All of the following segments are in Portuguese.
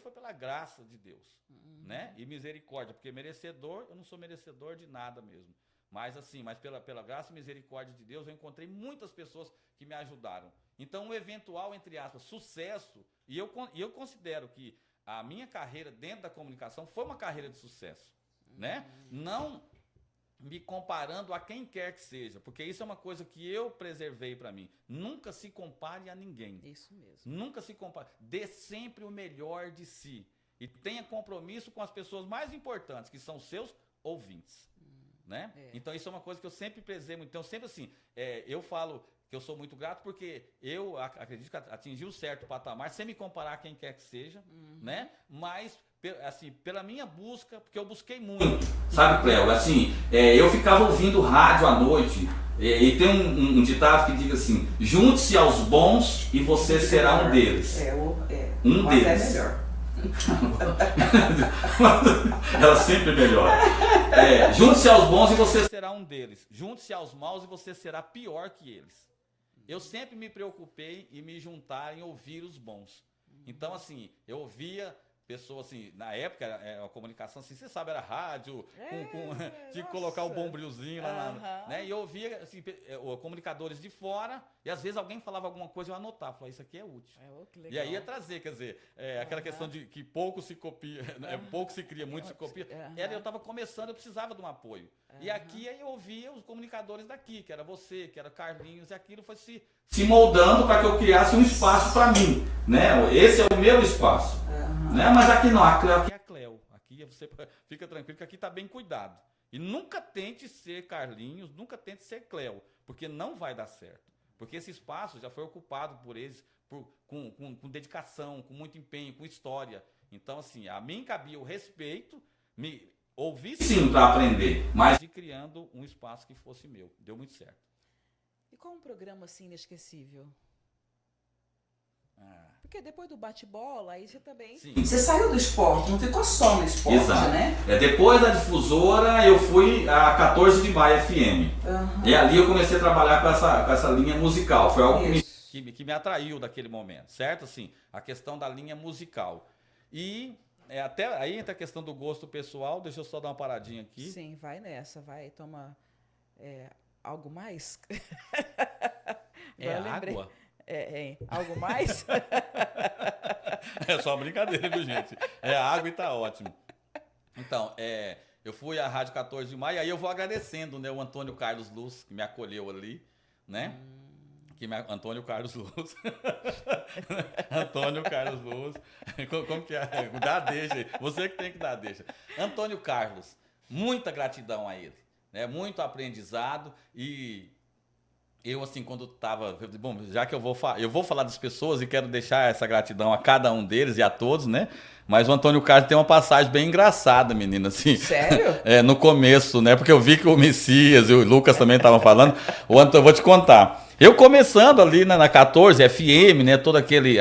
foi pela graça de Deus, né? E misericórdia, porque merecedor, eu não sou merecedor de nada mesmo. Mas assim, pela graça e misericórdia de Deus, eu encontrei muitas pessoas que me ajudaram. Então, um eventual, entre aspas, sucesso, e eu considero que a minha carreira dentro da comunicação foi uma carreira de sucesso, né? Não me comparando a quem quer que seja, porque isso é uma coisa que eu preservei para mim. Nunca se compare a ninguém. Isso mesmo. Nunca se compare. Dê sempre o melhor de si. E tenha compromisso com as pessoas mais importantes, que são seus ouvintes. Né? Então, isso é uma coisa que eu sempre prezei muito. Então, sempre assim, eu falo que eu sou muito grato porque eu acredito que atingi um certo patamar, sem me comparar a quem quer que seja, né? Mas, assim, pela minha busca, porque eu busquei muito, sabe, Cléo? Assim, eu ficava ouvindo rádio à noite, e tem um ditado que diz assim: junte-se aos bons e você será um deles. Um deles. É melhor. Ela sempre melhora. Junte-se aos bons e você será um deles. Junte-se aos maus e você será pior que eles. Eu sempre me preocupei em me juntar em ouvir os bons. Então, assim, eu ouvia pessoas, assim, na época, a comunicação, assim, você sabe, era rádio, tinha que colocar o bombrilzinho lá, né? E eu ouvia, assim, comunicadores de fora, e às vezes alguém falava alguma coisa, eu anotava, falava, isso aqui é útil. E aí ia trazer, quer dizer, aquela questão de que pouco se copia, pouco se cria, muito se copia. Eu estava começando, eu precisava de um apoio. E aqui aí eu ouvia os comunicadores daqui, que era você, que era Carlinhos, e aquilo foi se moldando para que eu criasse um espaço para mim, né? Esse é o meu espaço. Né? Mas aqui não, aqui é a Cléo. Aqui você fica tranquilo que aqui está bem cuidado. E nunca tente ser Carlinhos, nunca tente ser Cléo, porque não vai dar certo. Porque esse espaço já foi ocupado por eles com dedicação, com muito empenho, com história. Então, assim, a mim cabia o respeito, me ouvir sim para aprender, mas ir criando um espaço que fosse meu. Deu muito certo. E qual um programa assim inesquecível? Porque depois do bate-bola, aí você também... Sim. Você saiu do esporte, não ficou só no esporte, exato, né? Depois da difusora, eu fui a 14 de maio FM. E ali eu comecei a trabalhar com essa linha musical. Foi algo que me atraiu naquele momento, certo? Assim, a questão da linha musical. E até aí entra a questão do gosto pessoal. Deixa eu só dar uma paradinha aqui. Sim, vai nessa, vai, toma algo mais? Água? Algo mais? É só brincadeira, viu, gente? Água e tá ótimo. Então, eu fui à Rádio 14 de Maio, aí eu vou agradecendo, né, o Antônio Carlos Luz, que me acolheu ali, né? Antônio Carlos Luz. Antônio Carlos Luz. Como que é? Dá deixa aí. Você que tem que dar deixa. Antônio Carlos, muita gratidão a ele, né? Muito aprendizado e... Eu, assim, quando estava... Bom, já que eu vou falar das pessoas e quero deixar essa gratidão a cada um deles e a todos, né? Mas o Antônio Carlos tem uma passagem bem engraçada, menina, assim. Sério? No começo, né? Porque eu vi que o Messias e o Lucas também estavam falando. Eu vou te contar. Eu começando ali na 14 FM, né? Todo aquele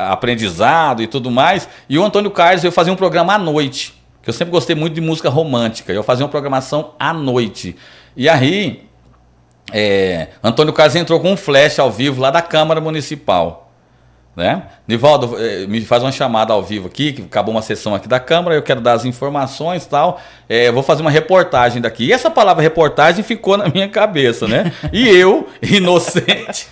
aprendizado e tudo mais. E o Antônio Carlos, eu fazia um programa à noite. Que eu sempre gostei muito de música romântica. Eu fazia uma programação à noite. E aí... Antônio Carlos entrou com um flash ao vivo lá da Câmara Municipal, né? Nivaldo, me faz uma chamada ao vivo aqui, que acabou uma sessão aqui da Câmara, eu quero dar as informações e tal, vou fazer uma reportagem daqui. E essa palavra reportagem ficou na minha cabeça, né? E eu, inocente,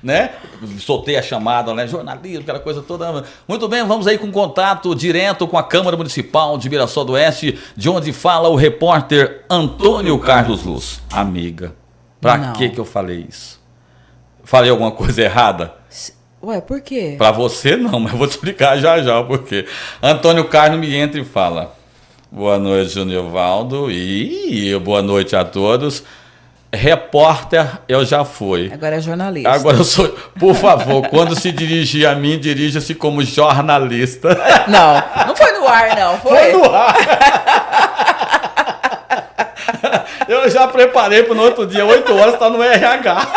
né? Soltei a chamada, né? Jornalismo, aquela coisa toda. Muito bem, vamos aí com contato direto com a Câmara Municipal de Mirassol do Oeste, de onde fala o repórter Antônio Carlos Luz. Amiga, pra que eu falei isso? Falei alguma coisa errada? Ué, por quê? Pra você não, mas eu vou te explicar já o porquê. Antônio Carlos me entra e fala: boa noite, Junivaldo, e boa noite a todos. Repórter, eu já fui. Agora é jornalista. Agora eu sou... Por favor, quando se dirigir a mim, dirija-se como jornalista. Não foi no ar, não. Foi no ar. Eu já preparei para no outro dia, 8 horas, está no RH.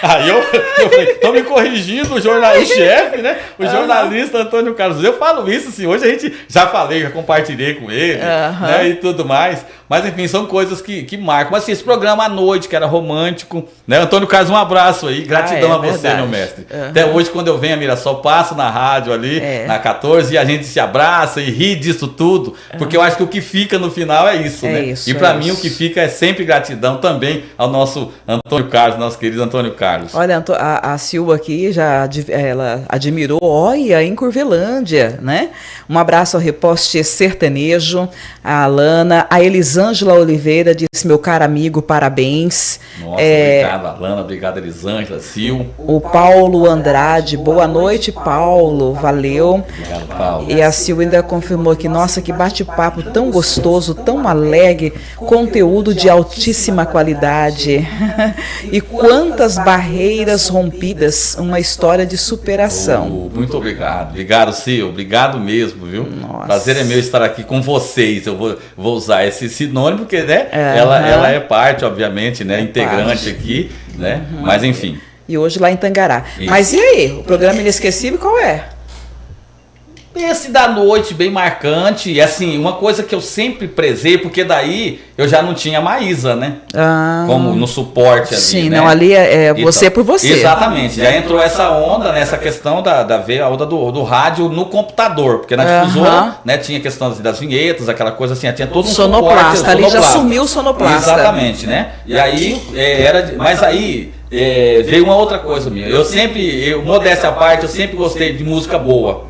Aí eu falei, estou me corrigindo o chefe, né? O jornalista Antônio Carlos. Eu falo isso, assim, hoje a gente já compartilhei com ele, né? E tudo mais. Mas enfim, são coisas que marcam. Mas assim, esse programa à noite, que era romântico, né? Antônio Carlos, um abraço aí. Gratidão a você, verdade. meu mestre. Até hoje, quando eu venho a Mirassol, passo na rádio ali, na 14, e a gente se abraça e ri disso tudo. Porque eu acho que o que fica no final é isso, né? Isso, e pra mim, o que fica é sempre gratidão também ao nosso Antônio Carlos, nosso querido Antônio Carlos. Olha, a Silva aqui ela admirou, olha, em Curvelândia, né? Um abraço ao Reposte Sertanejo, a Alana, a Elisângela Oliveira disse, meu caro amigo, parabéns. Nossa, obrigado, Alana, obrigado, Elisângela, Sil. O Paulo Andrade, boa noite, Paulo, valeu. Obrigado, Paulo. E a Sil ainda confirmou que, nossa, que bate-papo tão gostoso, tão alegre, conteúdo de altíssima qualidade. E quantas barreiras rompidas, uma história de superação. Muito obrigado. Obrigado, Sil. Obrigado mesmo, viu? Nossa. Prazer é meu estar aqui com vocês. Eu vou usar esse sinônimo, porque, né? Ela é parte, obviamente, né? Integrante aqui, né? Mas, enfim. E hoje lá em Tangará. Isso. Mas e aí? O programa inesquecível qual é? Esse da noite, bem marcante. E, assim, uma coisa que eu sempre prezei, porque daí eu já não tinha a Maísa, né? Como no suporte ali, sim, né? não, ali é você por você. Exatamente. Já entrou essa onda, nessa questão a onda do rádio no computador. Porque na difusora, né, tinha questão das vinhetas, aquela coisa assim, tinha todo um sonoplasta, suporte, ali já sumiu o sonoplasta. Exatamente, né? E aí, mas aí veio uma outra coisa minha. Modéstia à parte, eu sempre gostei de música boa.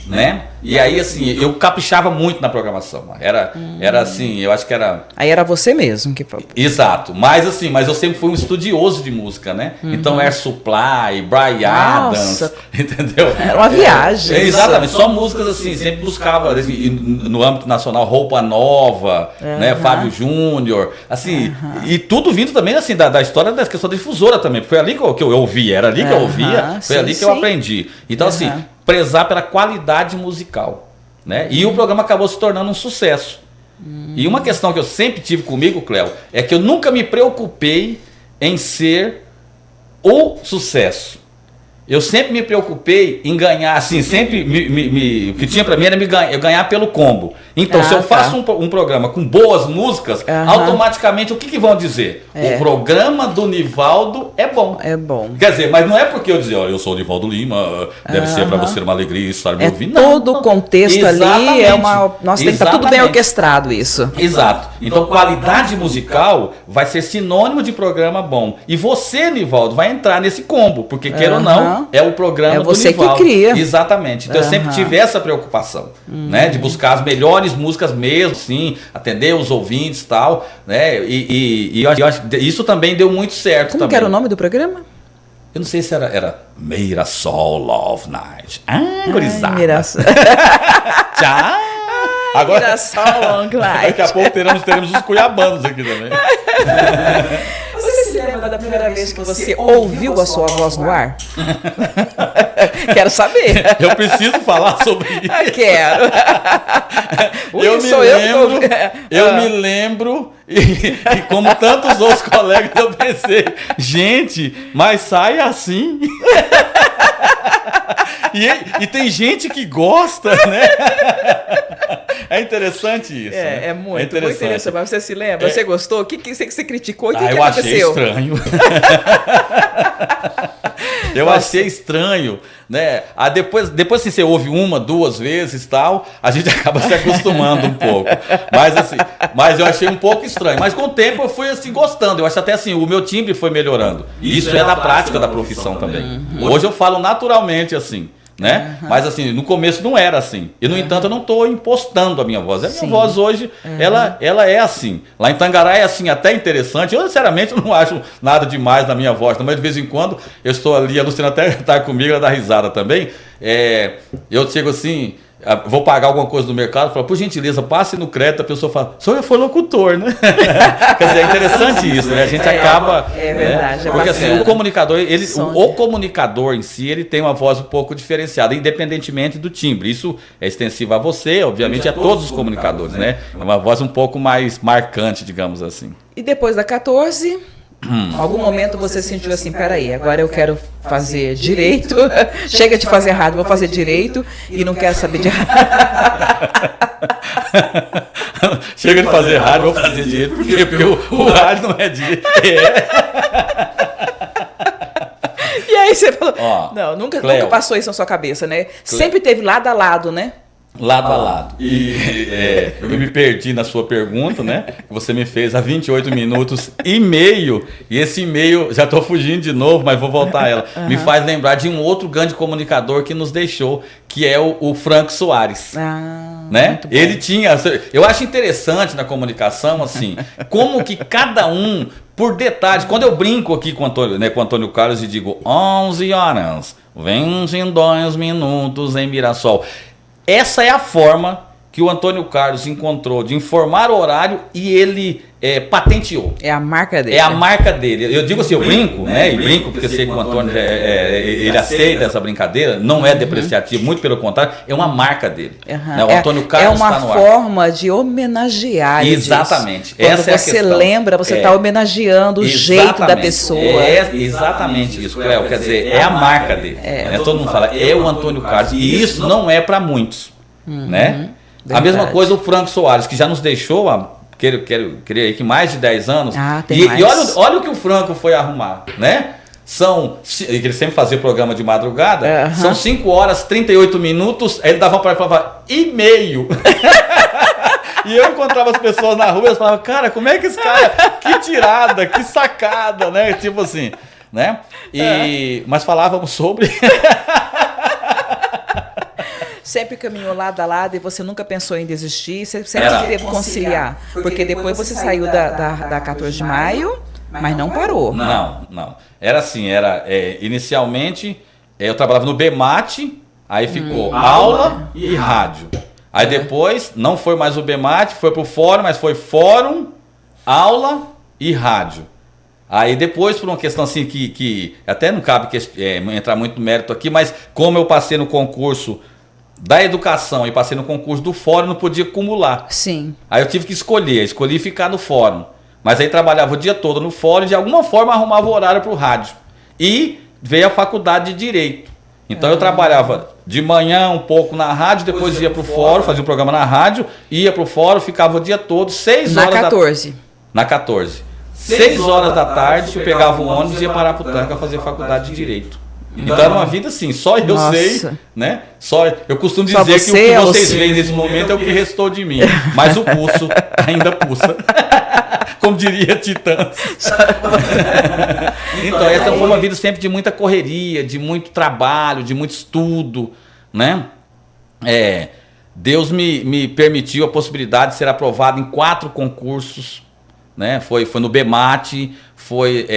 Né? E aí, assim, eu caprichava muito na programação. Era assim, eu acho que era... Aí era você mesmo que falou. Exato. Mas assim, eu sempre fui um estudioso de música, né? Então, Air Supply, Bryan Adams, entendeu? Era uma viagem. Exatamente. Só músicas assim, sempre buscava assim, no âmbito nacional, Roupa Nova, né? Fábio Júnior, assim, e tudo vindo também assim da história da questão da difusora também. Foi ali que eu ouvi, era ali que eu ouvia, foi ali que eu aprendi. Então, assim, prezar pela qualidade musical, né? E o programa acabou se tornando um sucesso. E uma questão que eu sempre tive comigo, Cléo, é que eu nunca me preocupei em ser o sucesso. Eu sempre me preocupei em ganhar, assim, sempre o que tinha pra mim era eu ganhar pelo combo. Então, se eu faço um programa com boas músicas, automaticamente o que vão dizer? O programa do Nivaldo é bom. É bom. Quer dizer, mas não é porque eu dizer, eu sou o Nivaldo Lima, deve ser pra você uma alegria estar me ouvindo. Todo o contexto ali é uma... Nossa, tem que estar tudo bem orquestrado isso. Exato. Então, qualidade musical vai ser sinônimo de programa bom. E você, Nivaldo, vai entrar nesse combo, porque queira ou não, é o programa do Nivaldo. É você que cria. Exatamente. Então eu sempre tive essa preocupação, né? De buscar as melhores músicas mesmo, sim, atender os ouvintes e tal, né? E eu acho que isso também deu muito certo. Como que era o nome do programa? Eu não sei se era Mirassol Love Night. Gurizada. Mirassol. Tchau. Agora, Mirassol Long Night. Daqui a pouco teremos os cuiabanos aqui também. Você se lembra da primeira vez que você ouviu a sua voz no ar? Quero saber. Eu preciso falar sobre isso. Quero. Eu me lembro, e como tantos outros colegas, eu pensei, gente, mas sai assim. E tem gente que gosta, né? É interessante isso. É muito interessante. Mas você se lembra? Você gostou? O que você criticou? O que eu aconteceu? Achei estranho. Eu achei estranho, né? Depois assim, você ouve uma, duas vezes e tal, a gente acaba se acostumando um pouco. Mas eu achei um pouco estranho. Mas com o tempo eu fui assim gostando. Eu acho até assim, o meu timbre foi melhorando. E isso é da prática da profissão também. Hoje eu falo naturalmente assim. Né? Mas assim, no começo não era assim. E no entanto eu não estou impostando a minha voz. A minha voz hoje, ela é assim. Lá em Tangará é assim, até interessante. Eu sinceramente não acho nada demais na minha voz, mas de vez em quando eu estou ali, a Luciana até está comigo, ela dá risada também. Eu chego assim, vou pagar alguma coisa no mercado, falo, por gentileza, passe no crédito, a pessoa fala, só eu fui locutor, né? Quer dizer, é interessante isso, né? A gente acaba... É verdade. Porque assim, o comunicador em si, ele tem uma voz um pouco diferenciada, independentemente do timbre. Isso é extensivo a você, obviamente, a todos os comunicadores, né? É uma voz um pouco mais marcante, digamos assim. E depois da 14... Algum momento você sentiu assim, peraí, agora eu quero fazer direito, chega de fazer rádio, vou fazer direito e não quero saber de rádio. Chega de fazer rádio, vou fazer direito, porque o rádio não é direito. E aí você falou, Ó, não, nunca Cleo, passou isso na sua cabeça, né? Sempre teve lado a lado, né? Lado a lado. E eu me perdi na sua pergunta, né? Que você me fez há 28 minutos e meio. E esse e-mail, já estou fugindo de novo, mas vou voltar a ela. Me faz lembrar de um outro grande comunicador que nos deixou, que é o Franco Soares. Né? Ele tinha. Eu acho interessante na comunicação, assim, como que cada um, por detalhes. Quando eu brinco aqui com o Antônio Carlos e digo 11 horas, 22 minutos em Mirassol. Essa é a forma que o Antônio Carlos encontrou de informar o horário e ele patenteou. É a marca dele. É a marca dele. Eu digo assim, eu brinco, né? E brinco porque sei que o Antônio ele aceita essa brincadeira, não é depreciativo, muito pelo contrário, é uma marca dele. Né? O Antônio Carlos está no ar. É uma forma de homenagear. Exatamente. Quando essa é a você questão. lembra, você está homenageando o jeito da pessoa. É exatamente isso, Cleo. Quer dizer, é a marca dele. Todo mundo fala, é o Antônio Carlos. E isso não é para muitos. Né? A mesma coisa o Franco Soares, que já nos deixou creio aí que mais de 10 anos. E olha o que o Franco foi arrumar, né? Ele sempre fazia programa de madrugada, são 5 horas 38 minutos, aí ele dava para ele e falava, e meio. E eu encontrava as pessoas na rua e elas falavam, cara, como é que esse cara, que tirada, que sacada, né? Tipo assim, né? Mas falávamos sobre... Sempre caminhou lado a lado e você nunca pensou em desistir, você sempre teve que conciliar. Porque depois você saiu da 14 de maio, mas não parou. Não. Era assim, inicialmente eu trabalhava no BMAT, aí ficou aula e rádio. Aí depois não foi mais o BMAT, foi pro fórum, mas foi fórum, aula e rádio. Aí depois, por uma questão assim que até não cabe entrar muito no mérito aqui, mas como eu passei no concurso da educação e passei no concurso do fórum, não podia acumular. Sim. Aí eu tive que escolhi ficar no fórum. Mas aí trabalhava o dia todo no fórum e de alguma forma arrumava o horário para o rádio. E veio a faculdade de Direito. Então eu trabalhava de manhã um pouco na rádio, depois ia para o fórum, fazia um programa na rádio, ia para o fórum, ficava o dia todo, 6 horas na 14. Na 14. 6 horas da tarde, eu pegava o ônibus e ia para Araputanca fazer faculdade de Direito. Então era uma vida assim, só eu sei, né? Eu costumo dizer que o que vocês veem nesse momento é o que restou de mim. Mas o pulso ainda pulsa. Como diria Titãs. Então essa foi uma vida sempre de muita correria, de muito trabalho, de muito estudo, né? Deus me permitiu a possibilidade de ser aprovado em 4 concursos. Né? Foi no BMAT, foi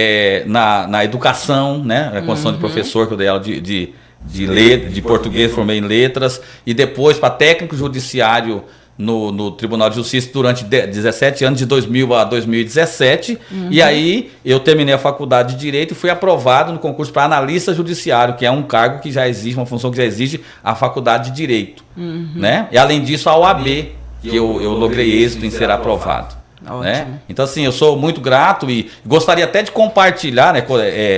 na educação, né? Na condição de professor, que eu dei aula de português, formei em letras, e depois para técnico judiciário no Tribunal de Justiça durante 17 anos, de 2000 a 2017, e aí eu terminei a faculdade de Direito e fui aprovado no concurso para analista judiciário, que é um cargo que já exige, uma função que já exige a faculdade de Direito. Né? E além disso a OAB, que eu logrei êxito em ser aprovado. Né? Então assim, eu sou muito grato e gostaria até de compartilhar, né,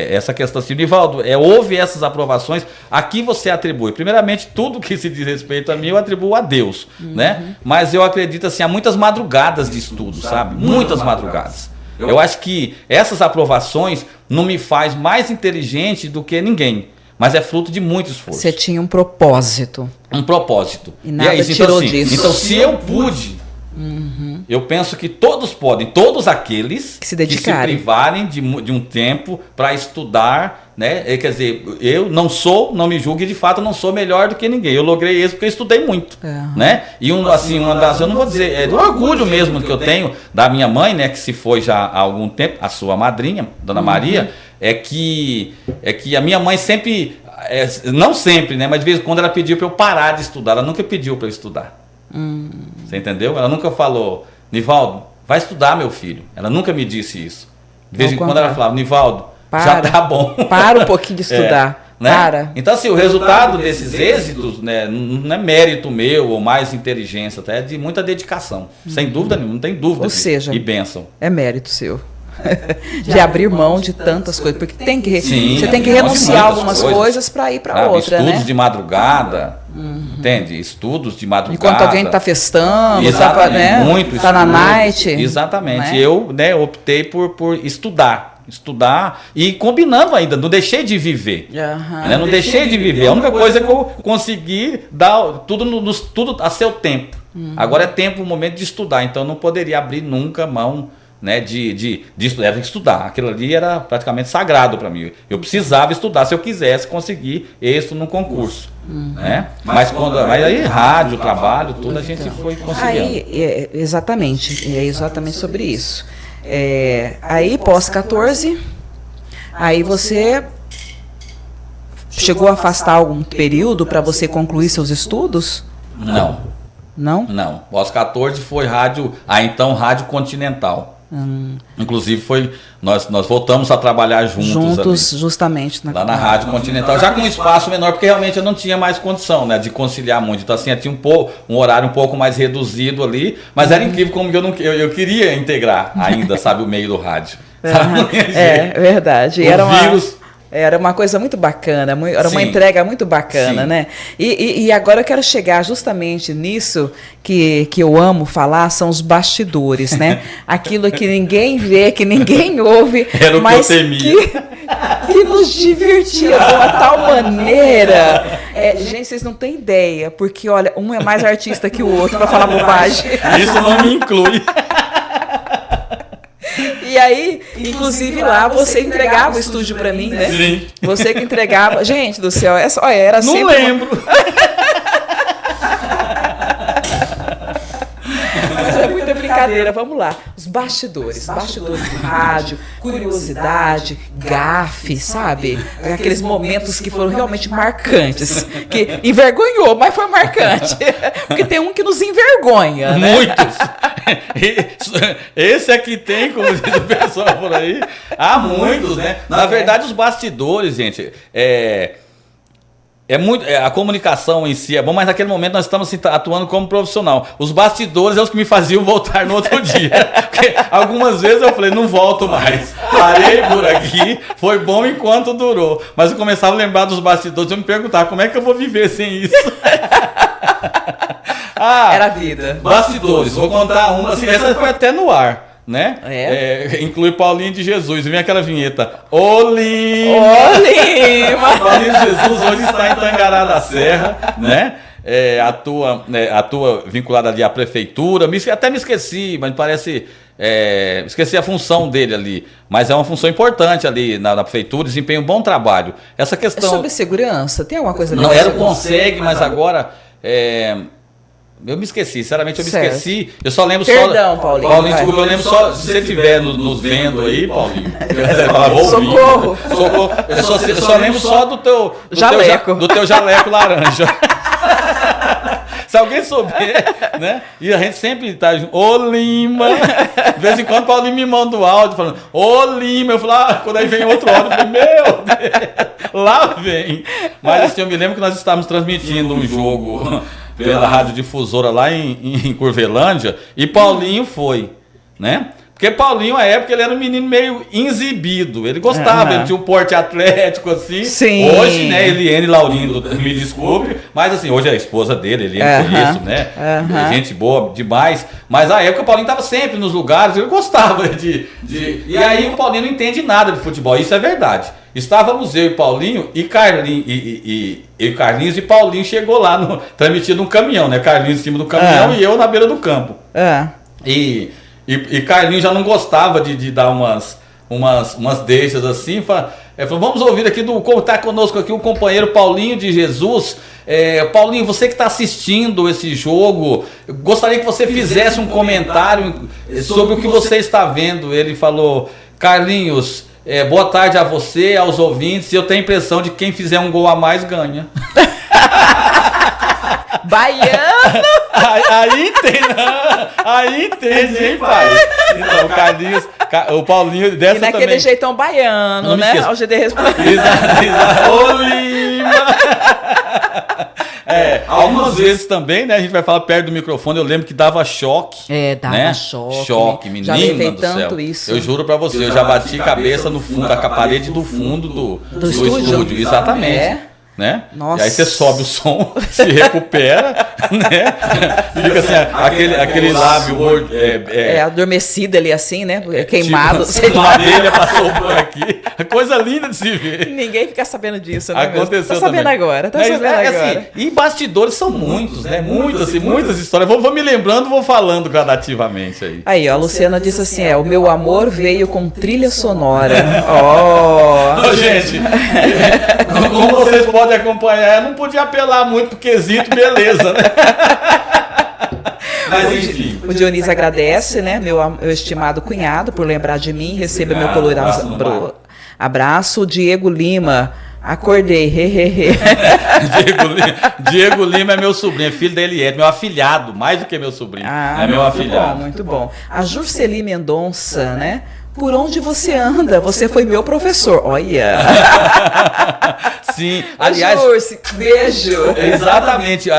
essa questão assim, Nivaldo, houve essas aprovações, aqui você atribui, primeiramente tudo que se diz respeito a mim eu atribuo a Deus, né? Mas eu acredito assim, há muitas madrugadas de estudo, sabe? Muitas madrugadas. Eu acho que essas aprovações não me faz mais inteligente do que ninguém, mas é fruto de muito esforço. Você tinha um propósito. Um propósito. E nada tirou disso. Então se eu pude, eu penso que todos podem, todos aqueles que se privarem de um tempo para estudar, né? Quer dizer, eu não me julgue, de fato, eu não sou melhor do que ninguém. Eu logrei isso porque eu estudei muito, né? E uma das, eu não vou dizer, é do orgulho mesmo que eu tenho da minha mãe, né? Que se foi já há algum tempo, a sua madrinha, Dona Maria, é que a minha mãe sempre, não sempre, né? Mas de vez em quando ela pediu para eu parar de estudar. Ela nunca pediu para eu estudar. Você entendeu? Ela nunca falou, Nivaldo, vai estudar, meu filho. Ela nunca me disse isso. De vez em quando ela falava, Nivaldo, já tá bom. Para um pouquinho de estudar. Né? Para. Então, assim, o resultado desses êxitos, né, não é mérito meu ou mais inteligência, até é de muita dedicação. Sem dúvida nenhuma, não tem dúvida. Ou seja, e bênção. É mérito seu. de abrir mão de tantas coisas, porque Sim, você tem que renunciar a algumas coisas para ir para outra, estudos né? de madrugada, entende? Estudos de madrugada. Enquanto alguém está festando, muito tá na night. Exatamente. Né? Eu, optei por estudar e combinando ainda, não deixei de viver. Não deixei de viver. A única coisa é que eu consegui dar tudo a seu tempo. Agora é tempo, o momento de estudar, então eu não poderia abrir nunca mão, né, de estudar. Aquilo ali era praticamente sagrado para mim. Eu precisava estudar se eu quisesse conseguir êxito num concurso. Né? Mas aí rádio, trabalho, tudo a gente foi conseguindo. Exatamente sobre isso. Aí pós 14, aí você chegou a afastar algum período para você concluir seus estudos? Não? Pós 14 foi rádio Rádio Continental. Inclusive nós voltamos a trabalhar juntos ali, justamente lá na Rádio Continental, já com um espaço menor, porque realmente eu não tinha mais condição, né, de conciliar muito. Então assim, eu tinha um horário um pouco mais reduzido ali, mas era incrível como eu queria integrar ainda, sabe, o meio do rádio. É verdade. Era uma coisa muito bacana, era uma entrega muito bacana, né? E agora eu quero chegar justamente nisso que eu amo falar, são os bastidores, né? Aquilo que ninguém vê, que ninguém ouve, era o mas que eu temia. Que nos divertia de uma tal maneira. Gente, vocês não têm ideia, porque olha, um é mais artista que o outro para falar bobagem. Isso não me inclui. E aí, inclusive lá, você entregava o estúdio pra mim, né? Sim. Você que entregava. Gente do céu, era não sempre... Não lembro. Mas é muita brincadeira, vamos lá. Os bastidores de rádio, curiosidade, gafe, sabe? Aqueles momentos que foram realmente marcantes. Que envergonhou, mas foi marcante. Porque tem um que nos envergonha, né? Muitos. Esse aqui tem, como diz o pessoal por aí, há muitos, né? Na verdade, os bastidores, gente, a comunicação em si é bom, mas naquele momento nós estamos atuando como profissional. Os bastidores é os que me faziam voltar no outro dia. Porque algumas vezes eu falei, não volto mais. Parei por aqui, foi bom enquanto durou. Mas eu começava a lembrar dos bastidores, eu me perguntava, como é que eu vou viver sem isso? Era a vida. Bastidores, vou contar uma, assim, essa foi até no ar, né? Inclui Paulinho de Jesus, vem aquela vinheta, Olima! Paulinho de Jesus hoje está em Tangará da Serra, né? Atua vinculada ali à prefeitura, até me esqueci, mas parece... esqueci a função dele ali, mas é uma função importante ali na prefeitura, desempenha um bom trabalho. Essa questão... sobre segurança, tem alguma coisa... Não era o Consegue, mas agora... eu me esqueci, sinceramente eu me esqueci. Eu só lembro Perdão, Paulinho. Paulinho, desculpa, eu lembro só. Se você estiver nos vendo aí, Paulinho. Socorro! Eu só lembro só do teu jaleco. Do teu jaleco laranja. Se alguém souber, né? E a gente sempre tá junto. Ô Lima! De vez em quando o Paulinho me manda o áudio falando, ô Lima! Eu falo, quando aí vem outro áudio, eu falo, meu Deus! Lá vem! Mas assim, eu me lembro que nós estávamos transmitindo um jogo pela radiodifusora lá em Curvelândia, e Paulinho foi, né? Porque Paulinho, na época, ele era um menino meio exibido, ele gostava, ele tinha um porte atlético, assim. Sim. Hoje, né, Eliane Laurindo, me desculpe, mas assim, hoje é a esposa dele, Eliane, conheço, né? Gente boa demais, mas na época o Paulinho estava sempre nos lugares, ele gostava E aí o Paulinho não entende nada de futebol, isso é verdade. Estávamos eu e Paulinho e Carlinhos, e Paulinho chegou lá transmitindo um caminhão, né? Carlinhos em cima do caminhão e eu na beira do campo. E Carlinhos já não gostava de dar umas deixas assim. Falou, vamos ouvir aqui tá conosco aqui o companheiro Paulinho de Jesus. Paulinho, você que está assistindo esse jogo, gostaria que você fizesse um comentário sobre o que você está vendo. Ele falou, Carlinhos, boa tarde a você, aos ouvintes. Eu tenho a impressão de que quem fizer um gol a mais ganha. Baiano! Aí entende, hein, pai? Então, o Carlinhos, o Paulinho dessa também. E naquele jeitão baiano, né? Ao GD respondeu. Ô, Lima! Algumas vezes também, né? A gente vai falar perto do microfone, eu lembro que dava choque. Dava né? choque. Choque, menina já levei do tanto céu. isso. Eu juro pra você, eu já bati cabeça no fundo, da parede do fundo do estúdio. Exatamente. Né? Nossa. E aí você sobe o som, se recupera, né? E fica assim, aquele lábio adormecido ali assim, né? Queimado. Tipo, uma abelha passou por aqui. Coisa linda de se ver. Ninguém fica sabendo disso, né? Aconteceu Tá sabendo também. agora, tá sabendo agora. Assim, e bastidores são muitos, né? Muitas histórias. Vou me lembrando, vou falando gradativamente aí. Aí, ó, a Luciana disse assim, o meu amor veio com trilha sonora. Gente, como vocês podem acompanhar, eu não podia apelar muito pro quesito beleza, né? Mas enfim. O Dionísio agradece, né, meu estimado cunhado, por lembrar de mim, receba meu colorado abraço. Diego Lima, acordei, Diego Lima é meu sobrinho, é filho da Eliette, meu afilhado, mais do que meu sobrinho. É meu afilhado. Muito bom. A Jurceli Mendonça, né? Por onde você anda? Você foi meu professor. Olha. Sim, aliás. Jurce, beijo. Exatamente.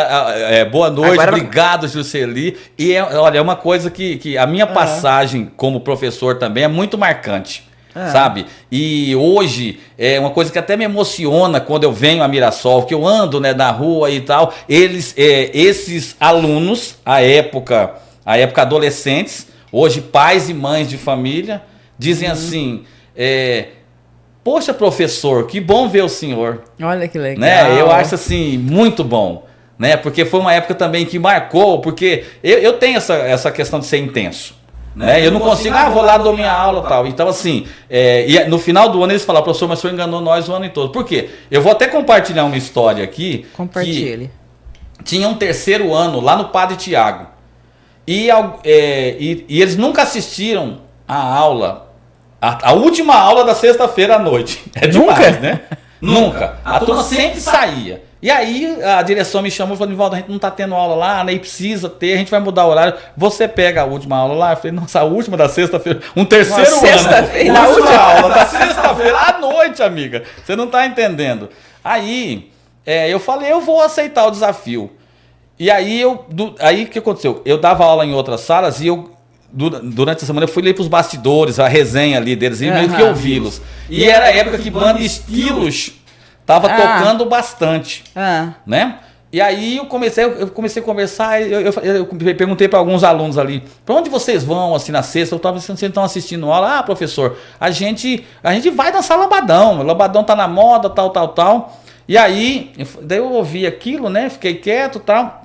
Boa noite, obrigado, Jusceli. E olha, é uma coisa que a minha passagem como professor também é muito marcante. Sabe? E hoje é uma coisa que até me emociona quando eu venho a Mirassol, que eu ando, né, na rua e tal. Esses alunos, à época adolescentes, hoje pais e mães de família, dizem assim, poxa, professor, que bom ver o senhor. Olha que legal. Né? Eu acho assim, muito bom. Né? Porque foi uma época também que marcou, porque eu tenho essa questão de ser intenso. Né? Eu não consigo, vou lá dar minha aula e tal. Então, assim, e no final do ano eles falaram, professor, mas o senhor enganou nós o ano todo. Por quê? Eu vou até compartilhar uma história aqui. Compartilhe. Tinha um terceiro ano lá no Padre Tiago. E eles nunca assistiram a aula, a última aula da sexta-feira à noite. É demais, né? Nunca. A turma sempre saía. E aí a direção me chamou e falou, Nivaldo, a gente não tá tendo aula lá, nem precisa ter, a gente vai mudar o horário. Você pega a última aula lá? Eu falei, nossa, a última da sexta-feira, um terceiro ano. A última aula da sexta-feira à noite, amiga. Você não tá entendendo. Aí eu falei, eu vou aceitar o desafio. E aí o que aconteceu? Eu dava aula em outras salas e durante a semana eu fui ler para os bastidores, a resenha ali deles, e meio que ouvi-los. E era a época que banda Estilos tava tocando bastante, né? E aí eu comecei a conversar, eu perguntei para alguns alunos ali, para onde vocês vão, assim, na sexta? Eu estava pensando, vocês estão assistindo aula? Professor, a gente vai dançar lambadão, o lambadão tá na moda, tal. E aí, daí eu ouvi aquilo, né? Fiquei quieto, tal.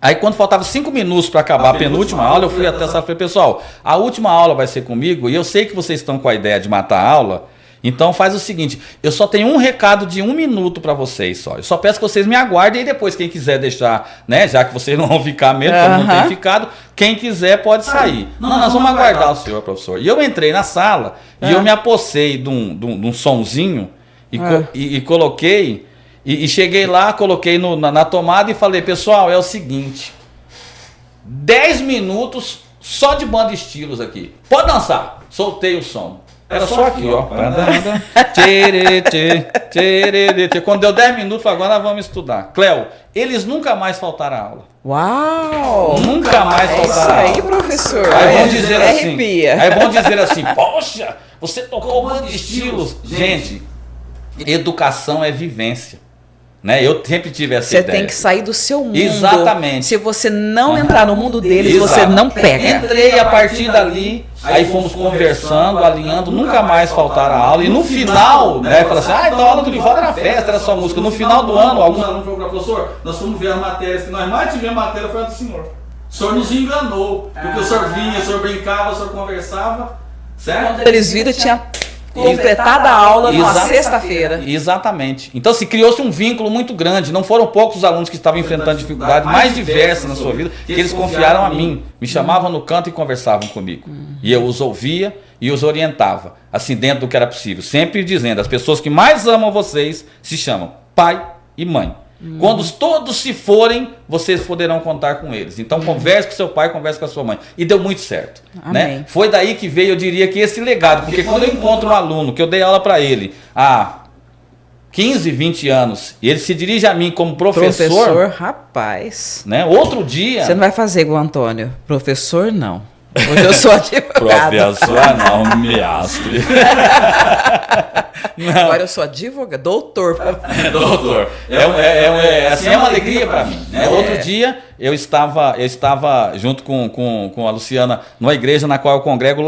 Aí quando faltava 5 minutos para acabar a penúltima aula, eu fui até essa e falei, pessoal, a última aula vai ser comigo e eu sei que vocês estão com a ideia de matar a aula, então faz o seguinte, eu só tenho um recado de 1 minuto para vocês só. Eu só peço que vocês me aguardem e depois quem quiser deixar, né, já que vocês não vão ficar mesmo, como não tem ficado, quem quiser pode sair. Não, nós vamos aguardar o senhor, professor. E eu entrei na sala e eu me apossei de um sonzinho e coloquei... E cheguei lá, coloquei na tomada e falei, pessoal, é o seguinte, 10 minutos só de banda Estilos aqui. Pode dançar. Soltei o som. Era só aqui, ó. Quando deu 10 minutos, falei, agora nós vamos estudar. Cléo, eles nunca mais faltaram a aula. Uau! Nunca mais faltaram a aula. Isso aí, professor. Aí vão dizer assim, poxa, você tocou banda Estilos. Gente, educação é vivência. Né? Eu sempre tive essa ideia. Você tem que sair do seu mundo. Exatamente. Se você não entrar no mundo deles, você não pega. Entrei a partir dali, aí fomos conversando, alinhando, nunca mais faltaram a aula. E no final, né, falaram assim, então a aula do Nivaldo era festa, era só música. No final do ano, alguns alunos falaram, professor, nós fomos ver as matérias que nós mais tivemos matéria foi a do senhor. O senhor nos enganou, porque o senhor vinha, o senhor brincava, o senhor conversava, certo? Quando eles viram, tinha completada a aula na sexta-feira. Exatamente. Então se criou-se um vínculo muito grande. Não foram poucos os alunos que estavam enfrentando dificuldades mais diversas na sua vida, que eles confiaram a mim. Me chamavam no canto e conversavam comigo. E eu os ouvia e os orientava, assim, dentro do que era possível. Sempre dizendo, as pessoas que mais amam vocês se chamam pai e mãe. Quando todos se forem, vocês poderão contar com eles. Então converse com seu pai, converse com a sua mãe. E deu muito certo. Né? Foi daí que veio, eu diria, que esse legado. Porque quando eu encontro um aluno, que eu dei aula para ele há 15, 20 anos, e ele se dirige a mim como professor. Professor, rapaz. Né? Outro dia... Você não vai fazer igual o Antônio. Professor, não. Hoje eu sou advogado. Professor, não, mestre. Não. Agora eu sou advogado, doutor. Doutor. É uma alegria para mim. Né? Outro dia eu estava junto com a Luciana numa igreja na qual eu congrego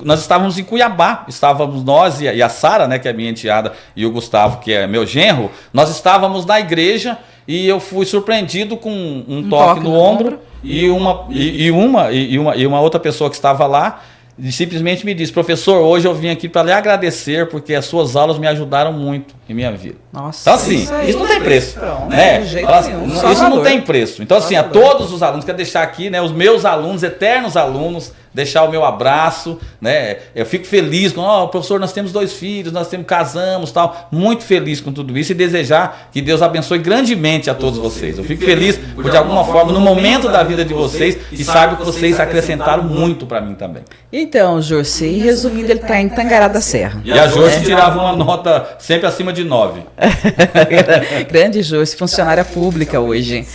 nós estávamos em Cuiabá. Estávamos nós e a Sara, né, que é minha enteada, e o Gustavo, que é meu genro. Nós estávamos na igreja e eu fui surpreendido com um toque no ombro. E uma outra pessoa que estava lá simplesmente me disse: professor, hoje eu vim aqui para lhe agradecer porque as suas aulas me ajudaram muito em minha vida. Nossa, então assim, isso não tem preço, né? Isso não tem preço. Então assim, a todos os alunos, quero deixar aqui, né, os meus alunos, eternos alunos, deixar o meu abraço, né? Eu fico feliz com, professor, nós temos 2 filhos, casamos, tal, muito feliz com tudo isso e desejar que Deus abençoe grandemente a todos vocês. Eu fico feliz por de alguma forma no momento da vida de vocês e saiba que vocês acrescentaram muito para mim também. Então, Jurci, resumindo, ele está em Tangará da Serra. E a Jurci tirava uma nota sempre acima de 9. Grande Jurci, funcionária pública hoje.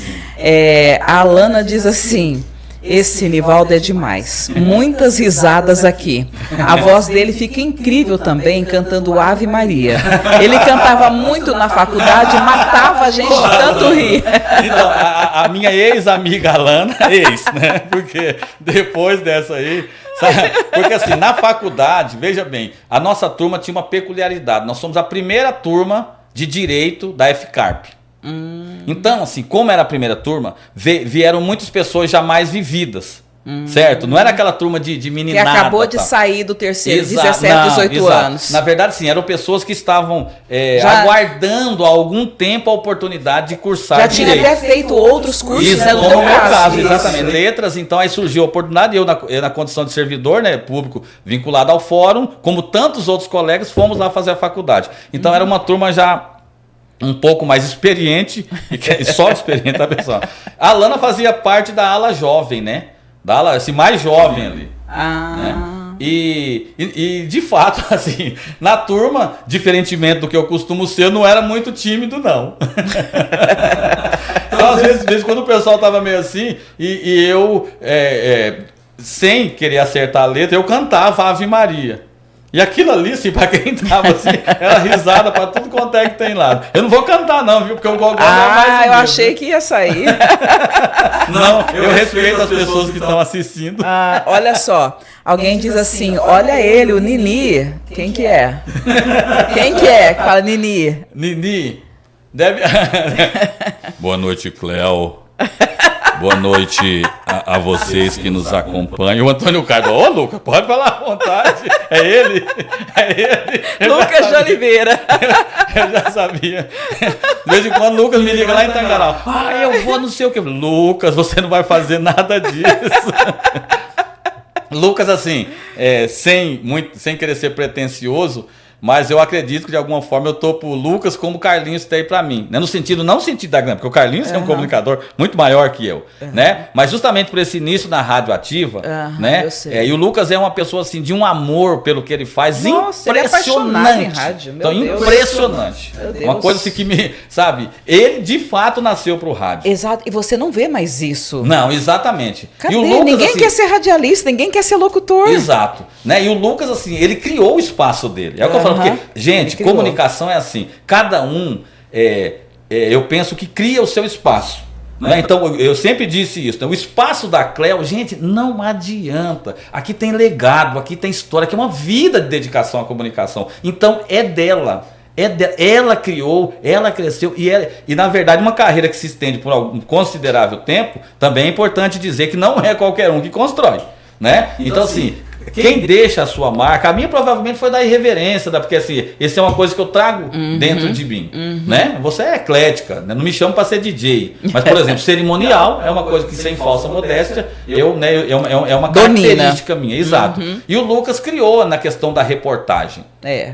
A Alana diz assim: esse Nivaldo é demais. Muitas risadas aqui. A voz dele fica incrível também, cantando Ave Maria. Ele cantava muito na faculdade, matava a gente de tanto rir. Então, a minha ex-amiga Alana, né? Porque depois dessa aí... Sabe? Porque assim, na faculdade, veja bem, a nossa turma tinha uma peculiaridade. Nós somos a primeira turma de Direito da FCARP. Então, assim, como era a primeira turma, vieram muitas pessoas já mais vividas, certo? Não era aquela turma de meninada. Que acabou de sair do terceiro, 17, 18 anos. Na verdade, sim, eram pessoas que estavam aguardando há algum tempo a oportunidade de cursar Direito. Já tinha até feito outros cursos, isso, né? No meu caso, exatamente. Letras, então aí surgiu a oportunidade, eu na condição de servidor, né, público, vinculado ao fórum, como tantos outros colegas, fomos lá fazer a faculdade. Então era uma turma já um pouco mais experiente, e só experiente, tá, pessoal? A Alana fazia parte da ala jovem, né? Da ala assim, mais jovem ali. Né? E de fato, assim, na turma, diferentemente do que eu costumo ser, eu não era muito tímido, não. Então, às vezes, quando o pessoal tava meio assim, e eu, sem querer acertar a letra, eu cantava Ave Maria. E aquilo ali, assim, pra quem tava assim, era risada pra tudo quanto é que tem lá. Eu não vou cantar não, viu? Porque o gogó é mais eu achei que ia sair. Não, eu respeito as pessoas que estão assistindo. Olha só, alguém diz assim, olha ele, o Nini. Quem que é? Quem que é que fala Nini? Nini, deve... Boa noite, Cléo. Boa noite a vocês que nos acompanham. O Antônio Carlos, Lucas, pode falar à vontade. É ele. Lucas de Oliveira. Eu já sabia. De vez em quando o Lucas me liga lá em Tangará. Eu vou não sei o que. Lucas, você não vai fazer nada disso. Lucas, assim, sem querer ser pretencioso, mas eu acredito que de alguma forma eu tô pro Lucas como o Carlinhos tem pra mim, né? Não sentido da grana, porque o Carlinhos é um comunicador muito maior que eu, né? Mas justamente por esse início na rádio ativa, né? Eu sei. E o Lucas é uma pessoa assim de um amor pelo que ele faz. Nossa, impressionante. Ele é em rádio, então, impressionante. Uma coisa assim que me, sabe? Ele de fato nasceu pro rádio. Exato. E você não vê mais isso. Não, exatamente. Cadê? E o Lucas, ninguém assim, quer ser radialista, ninguém quer ser locutor. Exato. Né? E o Lucas, assim, ele criou o espaço dele. É o que eu falo, porque, gente, comunicação é assim. Cada um, eu penso que cria o seu espaço. Né? Então, eu sempre disse isso. Né? O espaço da Cléo, gente, não adianta. Aqui tem legado, aqui tem história, aqui é uma vida de dedicação à comunicação. Então, é dela. Ela criou, ela cresceu e na verdade uma carreira que se estende por um considerável tempo, também é importante dizer que não é qualquer um que constrói, né? Então assim, quem deixa a sua marca, a minha provavelmente foi da irreverência, porque assim, essa é uma coisa que eu trago dentro de mim, né? Você é eclética, né? Não me chamo para ser DJ, mas por exemplo, cerimonial é uma coisa que sem falsa modéstia, é uma característica minha, exato. E o Lucas criou na questão da reportagem,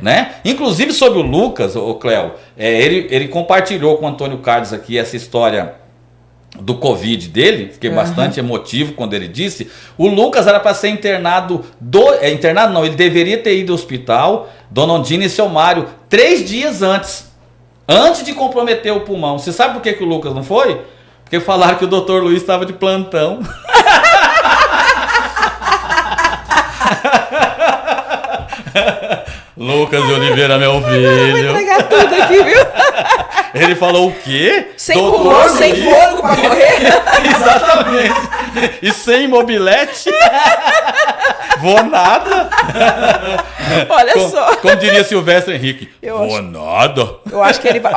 né? Inclusive sobre o Lucas, o Cléo, ele compartilhou com o Antônio Carlos aqui essa história do Covid dele, fiquei bastante emotivo quando ele disse. O Lucas era para ser internado, ele deveria ter ido ao hospital, Dona Ondina e seu Mário, 3 dias antes. Antes de comprometer o pulmão. Você sabe por que o Lucas não foi? Porque falaram que o Dr. Luiz estava de plantão. Lucas de Oliveira, meu filho. Vou entregar tudo aqui, viu? Ele falou o quê? Sem pulmão, sem fôlego pra correr. Exatamente. E sem mobilete. Vou nada. Olha só. Como diria Silvestre Henrique. Vou nada. Eu acho que ele vai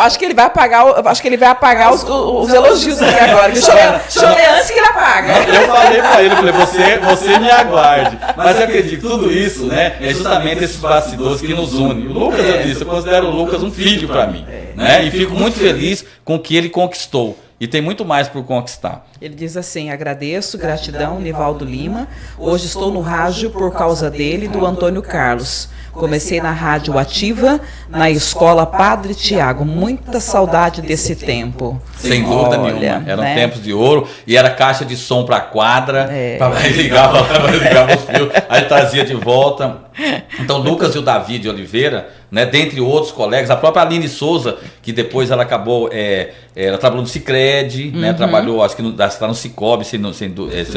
apagar os elogios aqui agora. Que chorei antes que ele apaga. Eu falei pra ele, você me aguarde. Mas eu acredito que tudo isso, né, é justamente esses bastidores que nos unem. O Lucas, eu disse, eu considero o Lucas um filho pra mim. Né? E fico muito feliz com o que ele conquistou. E tem muito mais por conquistar. Ele diz assim: agradeço, gratidão, Nivaldo Lima. Hoje estou no rádio por causa dele e do Antônio Carlos. Comecei na Rádio Ativa, na Escola Padre Tiago. Muita saudade desse tempo. Sem dúvida nenhuma. Eram tempos de ouro. E era caixa de som para quadra. Ligava os fios. Aí trazia de volta. Então, Lucas e o Davi de Oliveira, né, dentre outros colegas, a própria Aline Souza, que depois ela acabou, ela trabalhou no Sicredi, né, trabalhou, acho que está no Cicobi, se não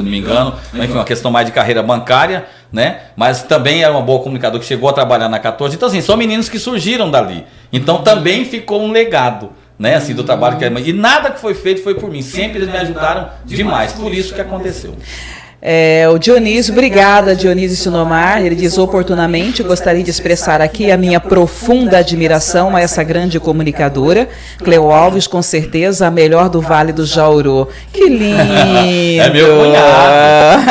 me engano, enfim, uma questão mais de carreira bancária, né, mas também era uma boa comunicadora que chegou a trabalhar na 14. Então, assim, são meninos que surgiram dali. Então, também ficou um legado, né, assim, do trabalho que e nada que foi feito foi por mim. Sempre eles me ajudaram demais. Por isso que aconteceu. O Dionísio, obrigada, Dionísio Sinomar. Ele diz: oportunamente gostaria de expressar aqui a minha profunda admiração a essa grande comunicadora, Cleo Alves, com certeza a melhor do Vale do Jauru. Que lindo! É meu cunhado.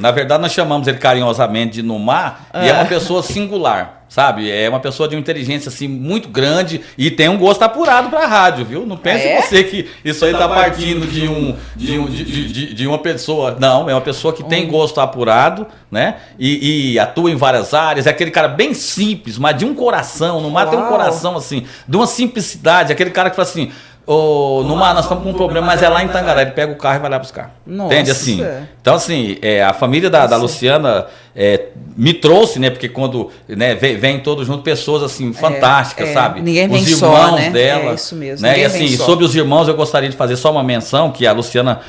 Na verdade, nós chamamos ele carinhosamente de Numar, e é uma pessoa singular. Sabe, é uma pessoa de uma inteligência assim muito grande e tem um gosto apurado para a rádio, viu? Não pense você que isso aí está partindo de uma pessoa. Não, é uma pessoa que tem gosto apurado, né? E atua em várias áreas. É aquele cara bem simples, mas de um coração. Numar tem um coração assim, de uma simplicidade. Aquele cara que fala assim: Numar, nós estamos com um problema, mas é lá em Tangará. Ele pega o carro e vai lá buscar. Nossa. Entende assim? Então, assim, a família da Luciana me trouxe, né? Porque quando vem todos juntos pessoas assim fantásticas, sabe? Ninguém vem os irmãos só, né? dela. É isso mesmo. Né? E assim, sobre os irmãos, eu gostaria de fazer só uma menção que a Luciana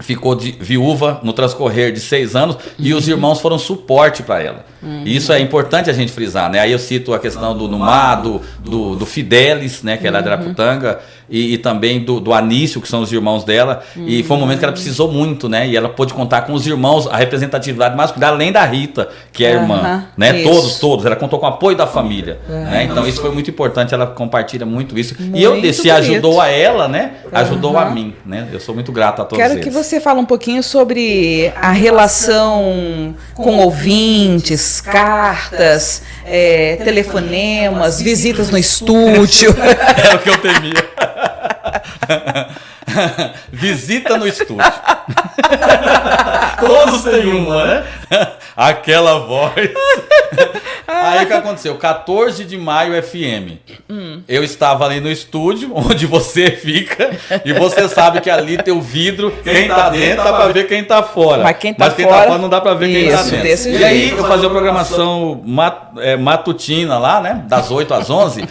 ficou viúva no transcorrer de 6 anos e os irmãos foram suporte para ela. E isso é importante a gente frisar, né? Aí eu cito a questão do Numar, do Fidelis, né? Que ela é de Araputanga, e também do Anício, que são os irmãos dela. E foi um momento que ela precisou muito, né? E ela pôde contar com os irmãos, a representatividade masculina, além da Rita, que é a irmã, né? Todos. Ela contou com o apoio da família, né? Então isso foi muito importante, ela compartilha muito isso. E se ajudou a ela, né? Ajudou a mim, né? Eu sou muito grato a todos eles. Quero que você fale um pouquinho sobre a relação com ouvintes, cartas, telefonemas, visitas no estúdio. É o que eu temia. Visita no estúdio. Todos têm uma, né? Aquela voz. Aí o que aconteceu? 14 de maio FM. Eu estava ali no estúdio, onde você fica, e você sabe que ali tem o vidro, quem tá dentro dá pra ver quem tá fora. Mas quem tá fora não dá pra ver quem tá dentro. Desse e aí eu fazia uma programação matutina lá, né? Das 8 às 11,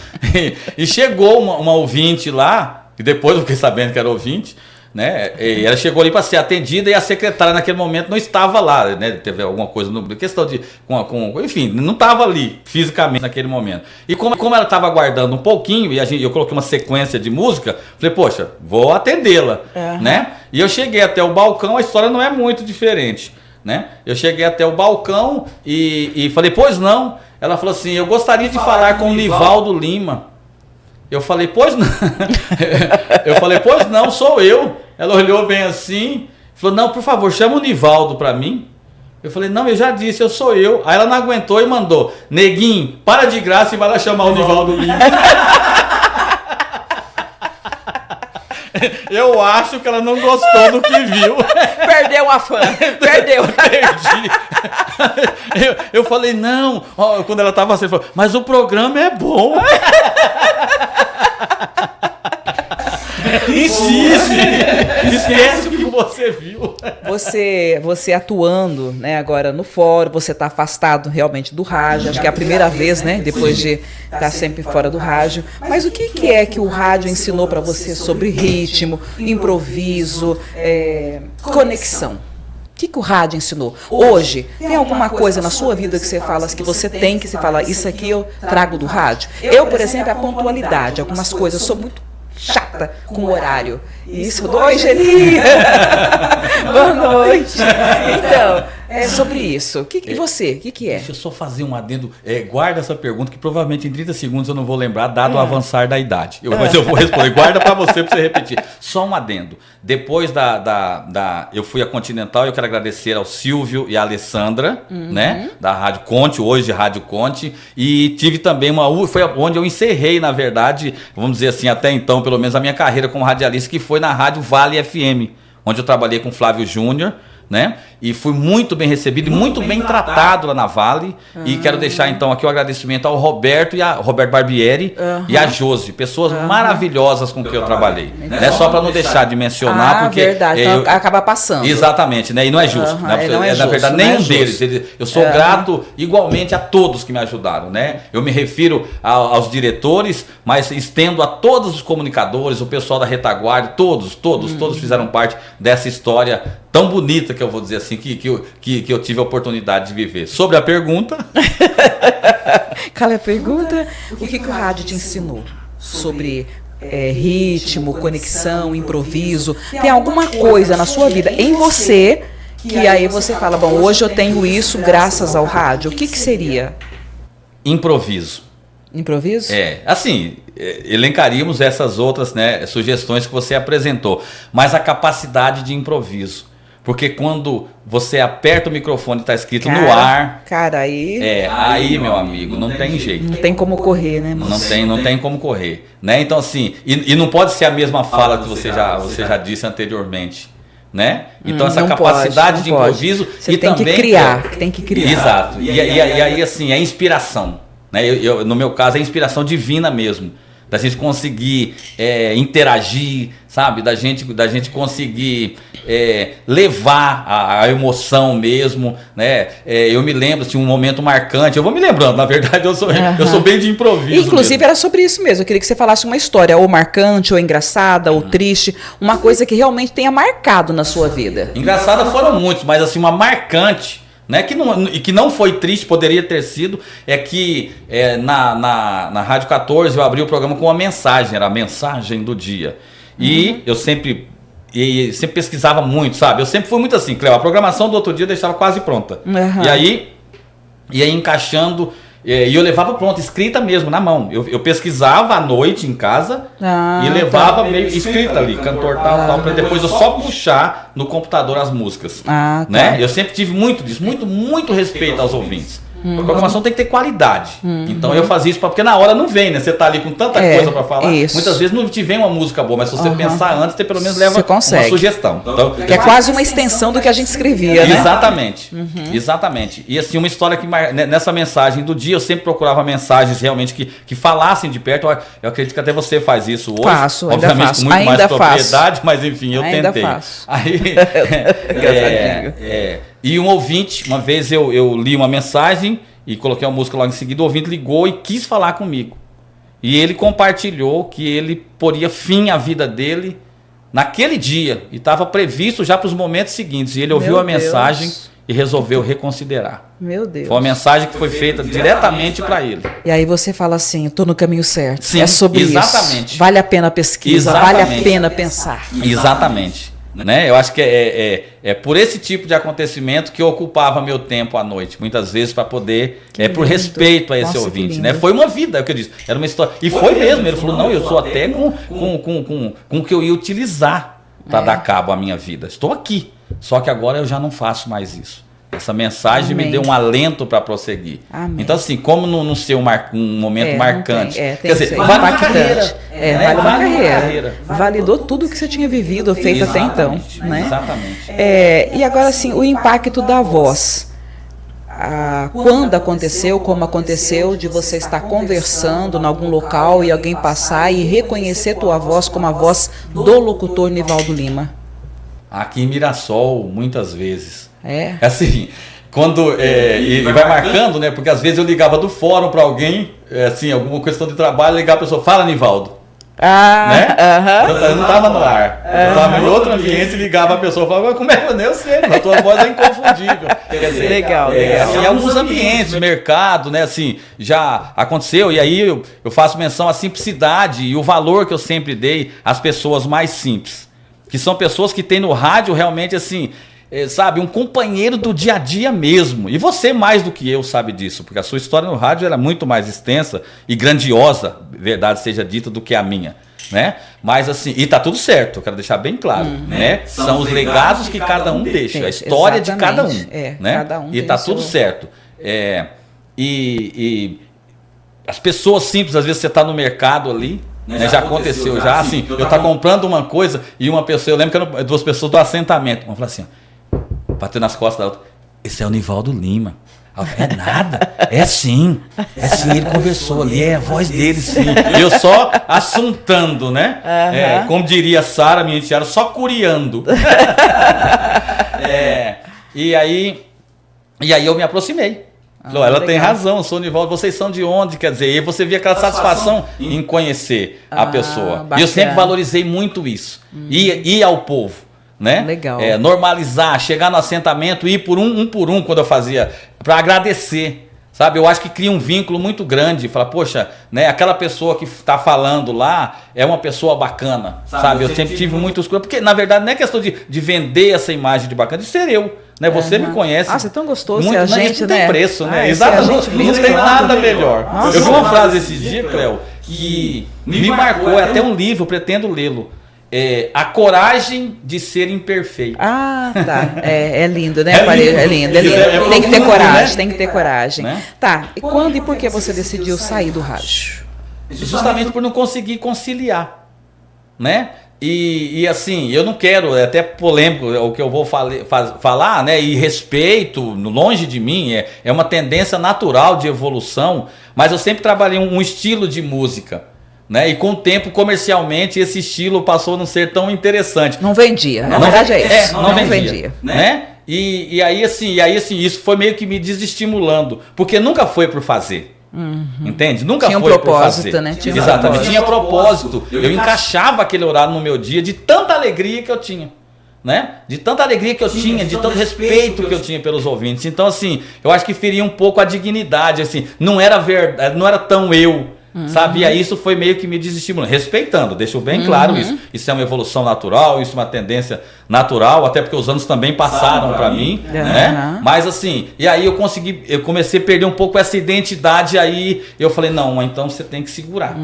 e chegou uma ouvinte lá, e depois eu fiquei sabendo que era ouvinte, né? E ela chegou ali para ser atendida e a secretária naquele momento não estava lá, né? Teve alguma coisa, questão de, enfim, não estava ali fisicamente naquele momento. E como ela estava aguardando um pouquinho e eu coloquei uma sequência de música, falei, poxa, vou atendê-la, né? E eu cheguei até o balcão, a história não é muito diferente, né? Eu cheguei até o balcão e falei, pois não. Ela falou assim, eu gostaria de falar com o Nivaldo Lima. Eu falei, pois não. Eu falei, pois não, sou eu. Ela olhou bem assim, falou, não, por favor, chama o Nivaldo pra mim. Eu falei, não, eu já disse, eu sou eu. Aí ela não aguentou e mandou, neguinho, para de graça e vai lá chamar o Nivaldo Lima. Eu acho que ela não gostou do que viu. Perdeu a fã. Perdeu. Perdi. Eu falei, não. Quando ela tava assim, falou, mas o programa é bom. Insiste. Esquece o que você viu. Você atuando, né, agora no fórum, você está afastado realmente do rádio, acho que é a primeira vez, né, depois de estar sempre fora do rádio. Mas o que é que o rádio ensinou para você sobre ritmo, improviso, conexão? O que o rádio ensinou? Hoje, tem alguma coisa na sua vida que você fala, que você tem que se falar, isso aqui eu trago do rádio? Eu, por exemplo, a pontualidade, algumas coisas, eu sou muito chata com o horário. Isso, oi, Geli! Boa noite! Então, é sobre isso. E você, o que é? Deixa eu só fazer um adendo. Guarda essa pergunta, que provavelmente em 30 segundos eu não vou lembrar, dado o avançar da idade. Mas eu vou responder. Guarda para você repetir. Só um adendo. Depois eu fui à Continental, eu quero agradecer ao Silvio e à Alessandra, né? Da Rádio Conte, hoje Rádio Conte. E tive também foi onde eu encerrei, na verdade, vamos dizer assim, até então, pelo menos a minha carreira como radialista, que foi na Rádio Vale FM, onde eu trabalhei com Flávio Júnior, né? E fui muito bem recebido e muito bem tratado lá na Vale. E quero deixar então aqui o agradecimento ao Roberto Barbieri e a Josi, pessoas maravilhosas com quem eu trabalhei. Né? Só para não deixar de mencionar, porque verdade, então acaba passando. Exatamente, né? E não é justo, né? Não é na justo, verdade, não nenhum é deles. Eu sou grato igualmente a todos que me ajudaram, né? Eu me refiro aos diretores, mas estendo a todos os comunicadores, o pessoal da retaguarda, todos fizeram parte dessa história tão bonita, que eu vou dizer assim, que eu tive a oportunidade de viver. Sobre a pergunta... Qual é a pergunta? O que o rádio te ensinou sobre ritmo, conexão, improviso? Tem alguma coisa na sua vida, em você, que aí você fala, bom, hoje eu tenho isso graças ao rádio. O que seria? Improviso. Improviso? Assim, elencaríamos essas outras, né, sugestões que você apresentou, mas a capacidade de improviso. Porque quando você aperta o microfone e está escrito no ar... aí, meu amigo, não tem jeito. Não tem como correr, né? Não tem como correr. Né? Então, assim, e não pode ser a mesma fala que você já disse anteriormente. Né? Então, essa capacidade de improviso... Você tem que criar. Exato. E aí, assim, é inspiração. Né? No meu caso, é inspiração divina mesmo. Da gente conseguir interagir, sabe? Da gente conseguir levar a emoção mesmo, né? Eu me lembro, assim, um momento marcante. Eu vou me lembrando, na verdade, eu sou bem de improviso. Inclusive, mesmo. Era sobre isso mesmo. Eu queria que você falasse uma história, ou marcante, ou engraçada, ou triste. Uma coisa que realmente tenha marcado na sua vida. Engraçada foram muitos, mas assim, uma marcante... Né, que não foi triste, poderia ter sido, é que na Rádio 14 eu abri o programa com uma mensagem, era a mensagem do dia. E eu sempre pesquisava muito, sabe? Eu sempre fui muito assim, Cleo, a programação do outro dia eu deixava quase pronta. E aí ia encaixando, e eu levava pronta, escrita mesmo, na mão. Eu pesquisava à noite em casa e levava meio escrita ali, cantor tal, para depois eu só puxar no computador as músicas. Né? Eu sempre tive muito disso, muito respeito aos ouvintes. A programação tem que ter qualidade. Então eu fazia isso porque na hora não vem, né? Você tá ali com tanta coisa para falar. Isso. Muitas vezes não te vem uma música boa, mas se você pensar antes, você pelo menos leva uma sugestão. Então, que é quase uma extensão do que a gente escrevia, né? Exatamente. E assim, uma história que nessa mensagem do dia, eu sempre procurava mensagens realmente que falassem de perto. Eu acredito que até você faz isso hoje. Faço, obviamente faço. com muito ainda mais propriedade, mas enfim, eu ainda tentei. Faço. Aí, e um ouvinte, uma vez eu li uma mensagem e coloquei uma música logo em seguida, o ouvinte ligou e quis falar comigo. E ele compartilhou que ele poria fim à vida dele naquele dia. E estava previsto já para os momentos seguintes. E ele ouviu a mensagem e resolveu reconsiderar. Meu Deus. Foi uma mensagem que foi feita diretamente para ele. E aí você fala assim, estou no caminho certo. Sim, é sobre exatamente. Isso. Vale a pena a pesquisa, vale a pena pensar. Exatamente. Né? Eu acho que é por esse tipo de acontecimento que eu ocupava meu tempo à noite, muitas vezes para poder, por respeito a esse ouvinte, né? Foi uma vida, é o que eu disse, era uma história, e foi mesmo, ele falou, não, eu sou até com o que eu ia utilizar para dar cabo à minha vida, estou aqui, só que agora eu já não faço mais isso. Essa mensagem me deu um alento para prosseguir. Amém. Então, assim, como não ser um momento marcante? Quer dizer, vale uma carreira. Vale uma carreira. Validou tudo que você tinha vivido, feito até então. Né? Exatamente. E agora, assim, o impacto da voz. Quando aconteceu, como aconteceu, de você estar conversando em algum local e alguém passar e reconhecer tua voz como a voz do locutor Nivaldo Lima? Aqui em Mirassol, muitas vezes. É. Assim, quando e vai marcando, né? Porque às vezes eu ligava do fórum para alguém, assim, alguma questão de trabalho, ligava a pessoa, fala, Nivaldo. Né? Eu não estava no ar. Eu estava em outro ambiente, ligava a pessoa e falava, como é que eu sei? A tua voz é inconfundível. Quer dizer, legal. Em alguns ambientes, mercado, né? Assim, já aconteceu. E aí eu faço menção à simplicidade e o valor que eu sempre dei às pessoas mais simples. Que são pessoas que têm no rádio realmente assim, sabe, um companheiro do dia a dia mesmo. E você mais do que eu sabe disso, porque a sua história no rádio era muito mais extensa e grandiosa, verdade seja dita, do que a minha, né? Mas assim, e tá tudo certo, eu quero deixar bem claro, né? São os legados que cada um deixa, a história de cada um, né? Cada um e tá tudo certo. E as pessoas simples, às vezes você tá no mercado ali, né, já aconteceu, já assim, eu tá comprando uma coisa e uma pessoa, eu lembro que eram 2 pessoas do assentamento, uma falou assim, bateu nas costas da outra, esse é o Nivaldo Lima. É nada, é sim, ele conversou ali, é a voz dele sim. Eu só assuntando, né? Como diria Sara, minha enteada, só curiando. E aí eu me aproximei. Ela legal. Tem razão, eu sou o Nivaldo, vocês são de onde? Quer dizer, e você via aquela satisfação em conhecer a pessoa. Bacana. E eu sempre valorizei muito isso. Ir ao povo, né? Legal. Normalizar, chegar no assentamento, ir por um quando eu fazia, para agradecer. Sabe, eu acho que cria um vínculo muito grande. Fala, poxa, né, aquela pessoa que está falando lá é uma pessoa bacana. Sabe, eu sempre tive muitos... Porque, na verdade, não é questão de vender essa imagem de bacana, de ser eu. Né? Você me conhece. Você é tão gostoso, muito, a gente, não tem preço, né? Exatamente. Não tem nada melhor. Nossa, eu vi uma frase esse dia, Cléo, que me marcou, é até um livro, pretendo lê-lo. A coragem de ser imperfeito. Ah, tá. É lindo, né? É lindo. Tem que ter coragem, né? Tem que ter coragem. Né? Tá. E quando e por que você decidiu sair do rádio? Justamente por não conseguir conciliar, né? E assim, eu não quero, é até polêmico o que eu vou falar, né? E respeito, longe de mim, é uma tendência natural de evolução, mas eu sempre trabalhei um estilo de música, né? E com o tempo, comercialmente, esse estilo passou a não ser tão interessante. Não vendia, na verdade é isso. Não vendia. Né? E aí assim, isso foi meio que me desestimulando, porque nunca foi por fazer. Entende? Nunca tinha foi um propósito, né? Exatamente, tinha propósito. Eu encaixava aquele horário no meu dia de tanta alegria que eu tinha, né? De tanta alegria que eu tinha, de tanto respeito que eu tinha pelos ouvintes. Então, assim, eu acho que feria um pouco a dignidade, assim, não era verdade, não era tão eu. Sabe? E aí isso foi meio que me desestimulando, respeitando, deixo bem claro isso. Isso é uma evolução natural, isso é uma tendência natural, até porque os anos também passaram para mim, né? Mas assim, e aí eu comecei a perder um pouco essa identidade, aí eu falei, não, então você tem que segurar.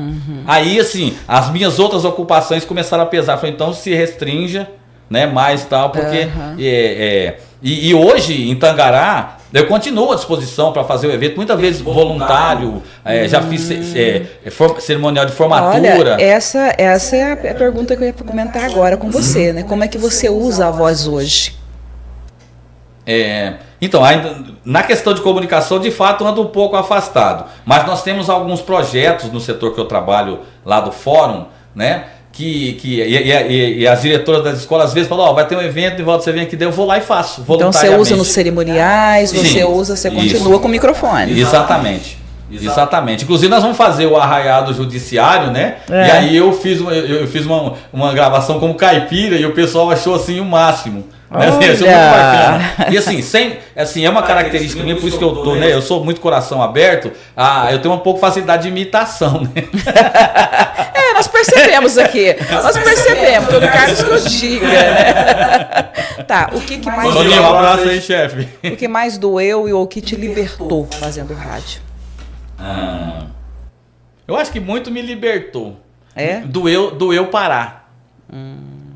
Aí assim, as minhas outras ocupações começaram a pesar, eu falei, então se restrinja, né, mais tal, porque e hoje em Tangará eu continuo à disposição para fazer o evento, muitas vezes voluntário, já fiz cerimonial de formatura. Olha, essa é a pergunta que eu ia comentar agora com você, né? Como é que você usa a voz hoje? Então, ainda, na questão de comunicação, de fato, ando um pouco afastado. Mas nós temos alguns projetos no setor que eu trabalho lá do fórum, né? E as diretoras das escolas às vezes falam, vai ter um evento, Nivaldo, você vem aqui, daí eu vou lá e faço Então você usa nos cerimoniais, você continua com o microfone. Exatamente. Inclusive nós vamos fazer o Arraiado Judiciário, né? E aí eu fiz uma gravação como caipira e o pessoal achou assim o máximo. Né? Assim, achou muito bacana. E assim, é uma característica minha, por isso que eu tô, né? Eu sou muito coração aberto, eu tenho um pouco facilidade de imitação, né? Nós percebemos aqui. Nós percebemos, todo Carlos que eu diga, né? Tá, o que mais doeu? Um abraço aí, chefe. O que mais doeu e o que te libertou fazendo rádio? Eu acho que muito me libertou. Doeu parar.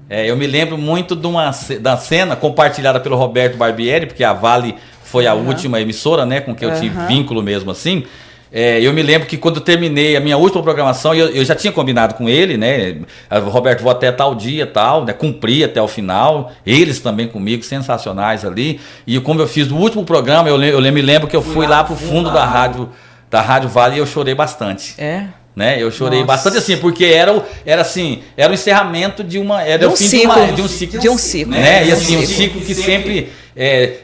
Eu me lembro muito da cena compartilhada pelo Roberto Barbieri, porque a Vale foi a última emissora, né, com que eu tive vínculo mesmo assim. Eu me lembro que quando eu terminei a minha última programação, eu já tinha combinado com ele, né? Roberto, vou até tal dia, tal, né? Cumpri até o final. Eles também comigo, sensacionais ali. E como eu fiz o último programa, eu me lembro que eu fui lá pro fundo da Rádio Vale e eu chorei bastante. Né? Eu chorei Nossa. bastante assim, porque era o encerramento de uma. Era o fim de um ciclo. De um ciclo. Né? E assim, um ciclo que sempre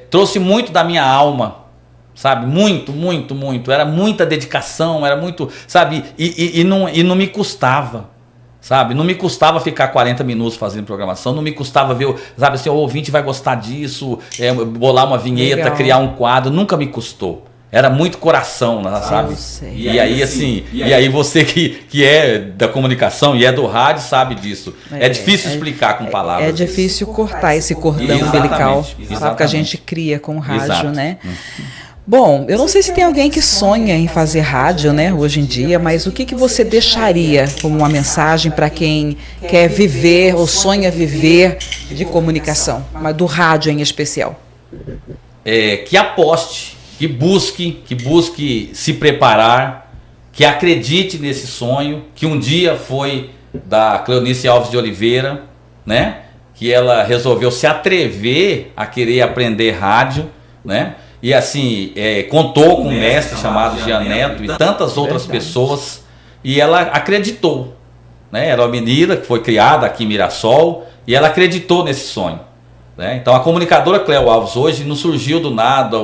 trouxe muito da minha alma. Sabe? Muito, muito, muito. Era muita dedicação, era muito. Sabe? E não me custava. Sabe? Não me custava ficar 40 minutos fazendo programação, não me custava ver, sabe, assim, o ouvinte vai gostar disso, bolar uma vinheta, Legal. criar um quadro, nunca me custou. Era muito coração, sabe? Eu sei. E aí, assim, e aí você que é da comunicação e é do rádio sabe disso. É difícil explicar com palavras. É difícil cortar esse cordão Exatamente, umbilical, sabe, que a exatamente. gente cria com o rádio, Exato. né? Bom, eu não sei se tem alguém que sonha em fazer rádio, né, hoje em dia, mas o que você deixaria como uma mensagem para quem quer viver ou sonha viver de comunicação, mas do rádio em especial? Que aposte, que busque se preparar, que acredite nesse sonho, que um dia foi da Cleonice Alves de Oliveira, né? Que ela resolveu se atrever a querer aprender rádio, né? E assim, contou com um mestre chamado Jean Neto e tantas outras pessoas, e ela acreditou, né? Era uma menina que foi criada aqui em Mirassol, e ela acreditou nesse sonho. Né? Então a comunicadora Cleo Alves hoje não surgiu do nada,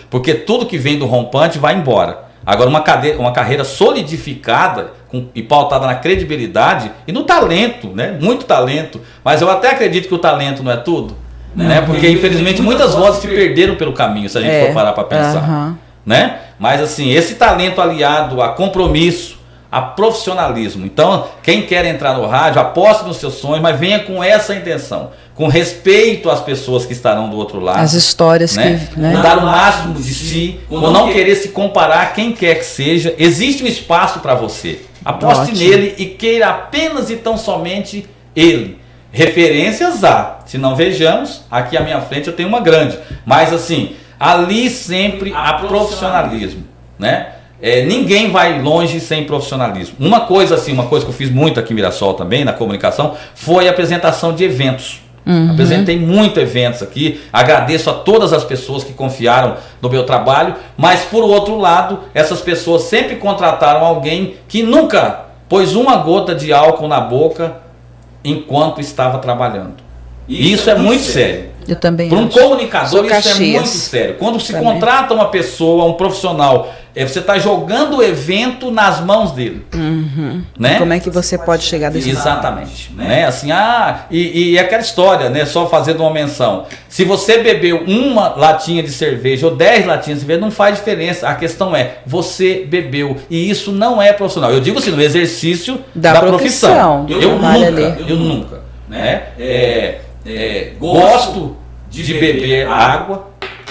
porque tudo que vem do rompante vai embora. Agora uma carreira solidificada e pautada na credibilidade e no talento, né? Muito talento, mas eu até acredito que o talento não é tudo. Né? Porque infelizmente muitas vozes se perderam pelo caminho, se a gente for parar para pensar. Né? Mas assim, esse talento aliado a compromisso, a profissionalismo. Então, quem quer entrar no rádio, aposte nos seus sonhos, mas venha com essa intenção, com respeito às pessoas que estarão do outro lado. As histórias né? que... Né? Com dar o máximo de si, com não querer se comparar a quem quer que seja. Existe um espaço para você. Aposte nele e queira apenas e tão somente ele. Referências há, se não vejamos, aqui à minha frente eu tenho uma grande, mas assim, ali sempre há profissionalismo, né? Ninguém vai longe sem profissionalismo. Uma coisa que eu fiz muito aqui em Mirassol também, na comunicação, foi a apresentação de eventos. Apresentei muitos eventos aqui, agradeço a todas as pessoas que confiaram no meu trabalho, mas por outro lado, essas pessoas sempre contrataram alguém que nunca pôs uma gota de álcool na boca enquanto estava trabalhando. E isso é muito sério. Eu também para um acho. comunicador isso é muito sério. Quando se contrata uma pessoa, um profissional, você está jogando o evento nas mãos dele. Né? Como é que você pode chegar desse Exatamente. Né? Assim, e aquela história, né? Só fazendo uma menção. Se você bebeu uma latinha de cerveja ou 10 latinhas de cerveja, não faz diferença. A questão é, você bebeu. E isso não é profissional. Eu digo assim, no exercício da profissão. Eu nunca. Né? Gosto de beber água,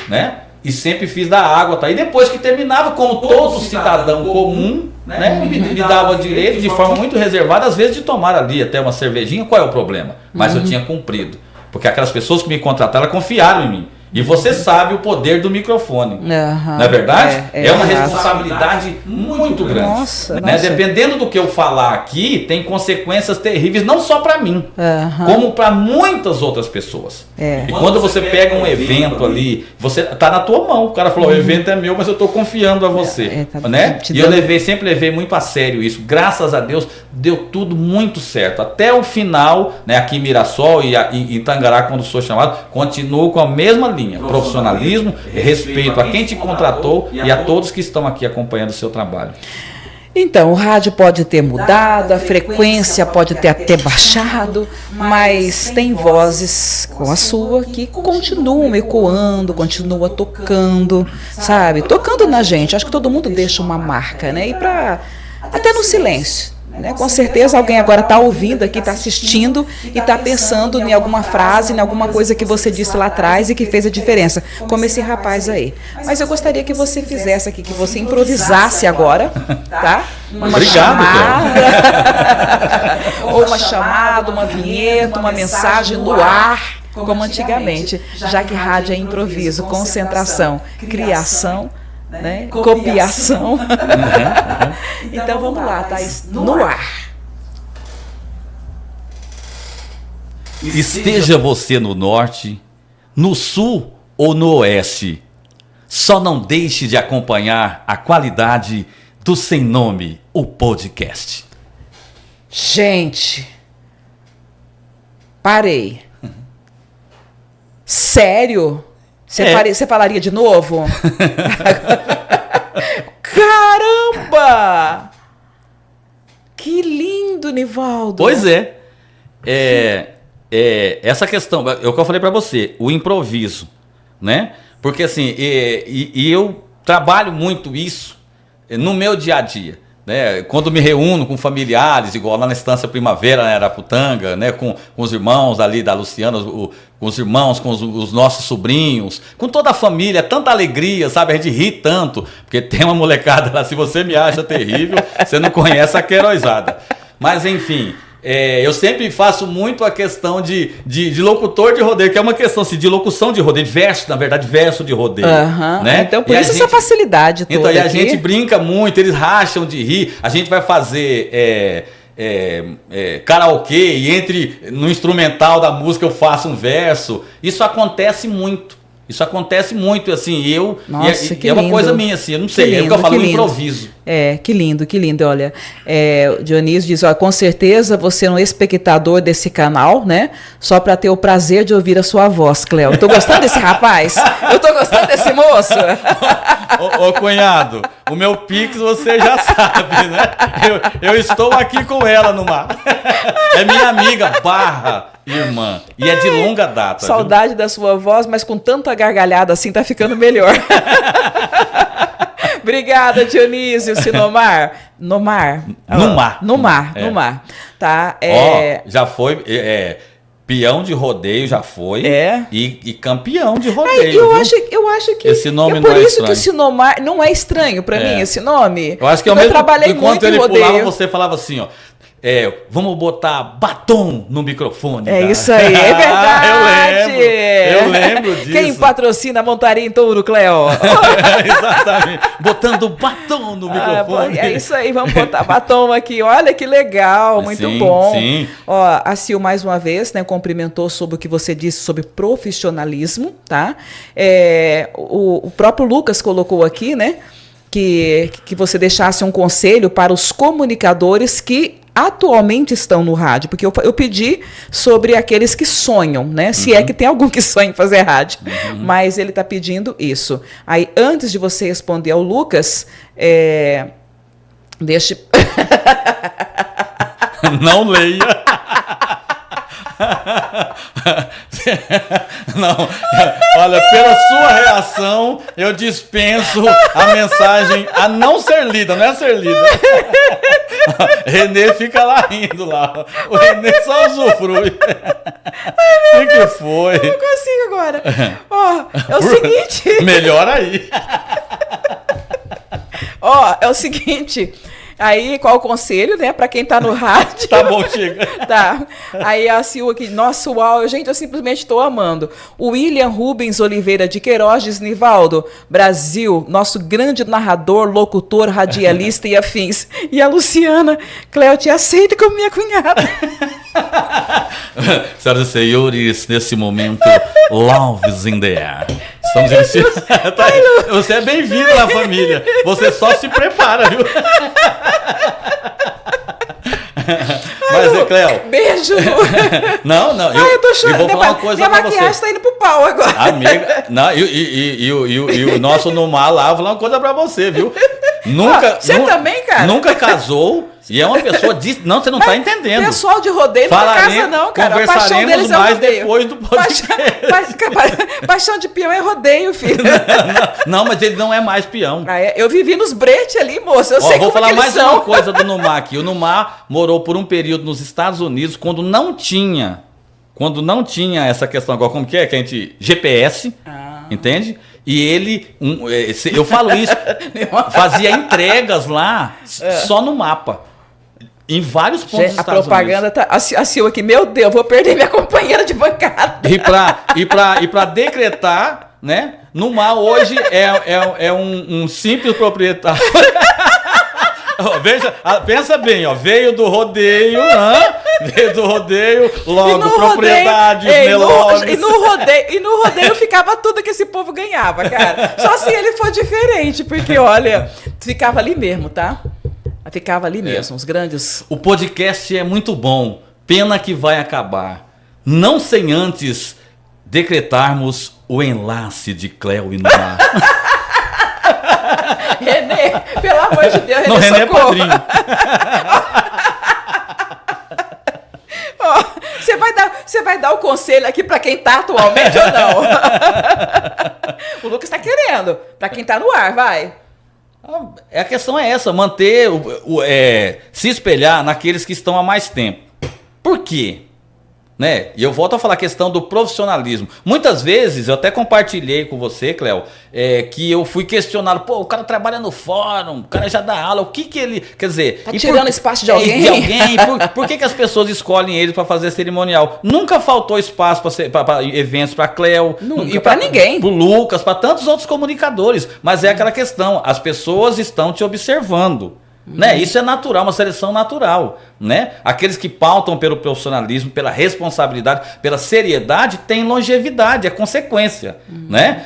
né? E sempre fiz da água, tá? E depois que terminava, como todo cidadão comum, né? Me dava direito, de forma muito reservada, às vezes de tomar ali até uma cervejinha. Qual é o problema? Mas eu tinha cumprido, porque aquelas pessoas que me contrataram, elas confiaram em mim. E você sabe o poder do microfone. Não é verdade? É uma responsabilidade muito grande. Nossa. Dependendo do que eu falar aqui, tem consequências terríveis, não só para mim, como para muitas outras pessoas. E quando você pega um evento ali, você tá na tua mão. O cara falou, o evento é meu, mas eu estou confiando a você. Né? E eu sempre levei muito a sério isso. Graças a Deus, deu tudo muito certo. Até o final, né, aqui em Mirassol e em Tangará, quando sou chamado, continuo com a mesma linha. Profissionalismo, respeito a quem te contratou e a todos que estão aqui acompanhando o seu trabalho. Então, o rádio pode ter mudado, a frequência pode ter até baixado, mas tem vozes como a sua que continuam ecoando, continuam tocando, sabe? Tocando na gente. Acho que todo mundo deixa uma marca, né? E até no silêncio. Né? Com certeza alguém agora está ouvindo aqui, está assistindo e está pensando em alguma frase, em alguma coisa que você disse lá atrás e que fez a diferença, como esse rapaz aí. Mas eu gostaria que você fizesse aqui, que você improvisasse agora, tá? Ou uma chamada, uma vinheta, uma mensagem no ar, como antigamente, já que rádio é improviso, concentração, criação, né? Copiação. Então vamos lá, Thaís, no ar. Esteja você no norte, no sul ou no oeste, só não deixe de acompanhar a qualidade do Sem Nome, o podcast. Gente, parei. Sério? Você falaria de novo? Caramba! Que lindo, Nivaldo. Pois é. Essa questão, é o que eu falei para você, o improviso, né? Porque assim, eu trabalho muito isso no meu dia a dia, né? Quando me reúno com familiares, igual lá na Estância Primavera, na Araputanga, né? Com os irmãos ali da Luciana, com os irmãos, com os nossos sobrinhos, com toda a família, tanta alegria, sabe? A gente ri tanto, porque tem uma molecada lá, se você me acha terrível, você não conhece a queirosada. Mas enfim... eu sempre faço muito a questão de locutor de rodeio, que é uma questão assim, de locução de rodeio, verso, na verdade, verso de rodeio. Né? Então, por isso essa facilidade toda. Então, e a gente brinca muito, eles racham de rir. A gente vai fazer karaokê e no instrumental da música eu faço um verso. Isso acontece muito. Isso acontece muito, assim, Nossa, que é uma lindo. Coisa minha, assim, eu não sei, é o que eu falo, no improviso. Que lindo, olha, o Dionísio diz, ó, com certeza você é um espectador desse canal, né, só para ter o prazer de ouvir a sua voz, Cléo. Eu tô gostando desse rapaz, eu tô gostando desse moço. Ô cunhado, o meu Pix você já sabe, né, eu estou aqui com ela no mar, é minha amiga, irmã, e é de longa data. Saudade, viu? Da sua voz, mas com tanta gargalhada assim tá ficando melhor. Obrigada, Dionísio. Sinomar. No mar. Tá? Já foi peão de rodeio, já foi. E campeão de rodeio. Eu acho que esse nome não é estranho. Por isso que o Sinomar não é estranho pra mim, esse nome. Eu acho que eu trabalhei enquanto muito ele em rodeio. pulava, você falava assim, ó. Vamos botar batom no microfone. Isso aí, é verdade. Eu lembro disso. Quem patrocina a Montaria em Touro, Cléo? Exatamente. Botando batom no microfone. É isso aí, vamos botar batom aqui. Olha que legal, muito bom. Sim. Ó, a Sil, mais uma vez, né, cumprimentou sobre o que você disse sobre profissionalismo, tá? O próprio Lucas colocou aqui, né, que você deixasse um conselho para os comunicadores que atualmente estão no rádio, porque eu pedi sobre aqueles que sonham, né? Se é que tem algum que sonha em fazer rádio, mas ele está pedindo isso. Aí, antes de você responder ao Lucas, deixe... Não leia. Não, olha, pela sua reação, eu dispenso a mensagem a não ser lida, não é a ser lida. Renê fica lá rindo lá. O Renê só usufrui. O que foi? Eu não consigo agora. Ó, é o seguinte. Melhor aí. Ó, é o seguinte. Aí, qual o conselho, né? Pra quem tá no rádio. Tá bom, chega. Tá. Aí a Sil aqui, nossa, uau, gente, eu simplesmente tô amando. O William Rubens Oliveira de Queiroz diz, Nivaldo, Brasil, nosso grande narrador, locutor, radialista e afins. E a Luciana, Cléo, te aceita como minha cunhada. Senhoras e senhores, nesse momento, love is in the air. Estamos iniciando. Você é bem-vindo na família. Você só se prepara, viu? Mas, Cléo. Beijo. Não. Eu tô chorando. Eu vou falar uma coisa pra você. Minha maquiagem tá indo pro pau agora. Amiga, não, e o nosso Numar lá, vou falar uma coisa pra você, viu? Você também, cara? Nunca casou. E é uma pessoa não, você não está entendendo. Pessoal de rodeio não casa não, cara. A paixão deles é mais rodeio. Depois do podcast. Paixão de peão é rodeio, filho. Não, mas ele não é mais peão. Eu vivi nos bretes ali, moço. Eu sei vou falar mais uma coisa do Numar aqui. O Numar morou por um período nos Estados Unidos quando não tinha essa questão agora, como que é? Que a gente GPS, entende? E ele, eu falo isso, fazia entregas lá só no mapa. Em vários pontos dos Estados propaganda Unidos. Tá. A Sil aqui, meu Deus, vou perder minha companheira de bancada. E pra decretar, né? Numar hoje é um simples proprietário. Veja, pensa bem, ó, veio do rodeio, Veio do rodeio, logo, E no propriedade, rodeio, melones. e no rodeio ficava tudo que esse povo ganhava, cara. Só se ele for diferente, porque, olha, ficava ali mesmo, tá? Ficava ali mesmo, os grandes... O podcast é muito bom, pena que vai acabar. Não sem antes decretarmos o enlace de Cléo e Noir. Renê, pelo amor de Deus, Renê, Não, Renê é socorro. padrinho. Ó, você vai dar o conselho aqui pra quem tá atualmente ou não? O Lucas tá querendo, pra quem tá no ar, vai. A questão é essa, manter, se espelhar naqueles que estão há mais tempo. Por quê? Né? E eu volto a falar a questão do profissionalismo. Muitas vezes, eu até compartilhei com você, Cléo, que eu fui questionado, pô, o cara trabalha no fórum, o cara já dá aula, o que ele... Quer dizer... Tá tirando espaço de alguém? Por que as pessoas escolhem ele para fazer cerimonial? Nunca faltou espaço para eventos para Cléo. Nunca, para ninguém. Para o Lucas, para tantos outros comunicadores. Mas é aquela questão, as pessoas estão te observando. Né? Isso é natural, uma seleção natural, né? Aqueles que pautam pelo profissionalismo, pela responsabilidade, pela seriedade, têm longevidade, é consequência, né?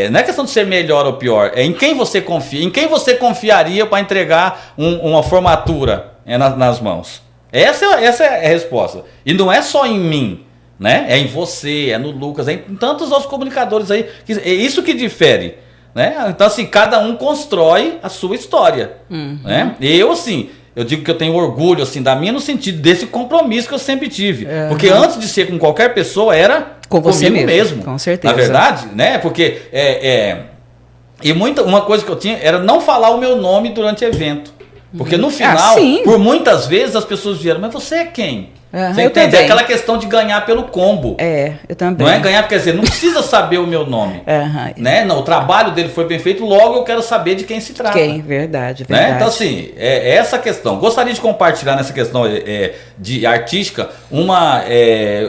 Não é questão de ser melhor ou pior, é em quem você confia, em quem você confiaria para entregar uma formatura nas mãos. Essa é a resposta. E não é só em mim, né? É em você, é no Lucas, é em tantos outros comunicadores aí, é isso que difere. Né? Então, assim, cada um constrói a sua história. Né? Eu, assim, eu digo que eu tenho orgulho, assim, da minha no sentido desse compromisso que eu sempre tive. Porque antes de ser com qualquer pessoa, era com você comigo mesmo. Com certeza. Na verdade, né? Porque e uma coisa que eu tinha era não falar o meu nome durante o evento. Porque no final, por muitas vezes, as pessoas vieram, mas você é quem? Você entende? É aquela questão de ganhar pelo combo. Eu também. Não é ganhar, quer dizer, não precisa saber o meu nome. Né? Não, o trabalho dele foi bem feito, logo eu quero saber de quem se trata. Verdade. Né? Então, assim, é essa questão. Gostaria de compartilhar nessa questão de artística,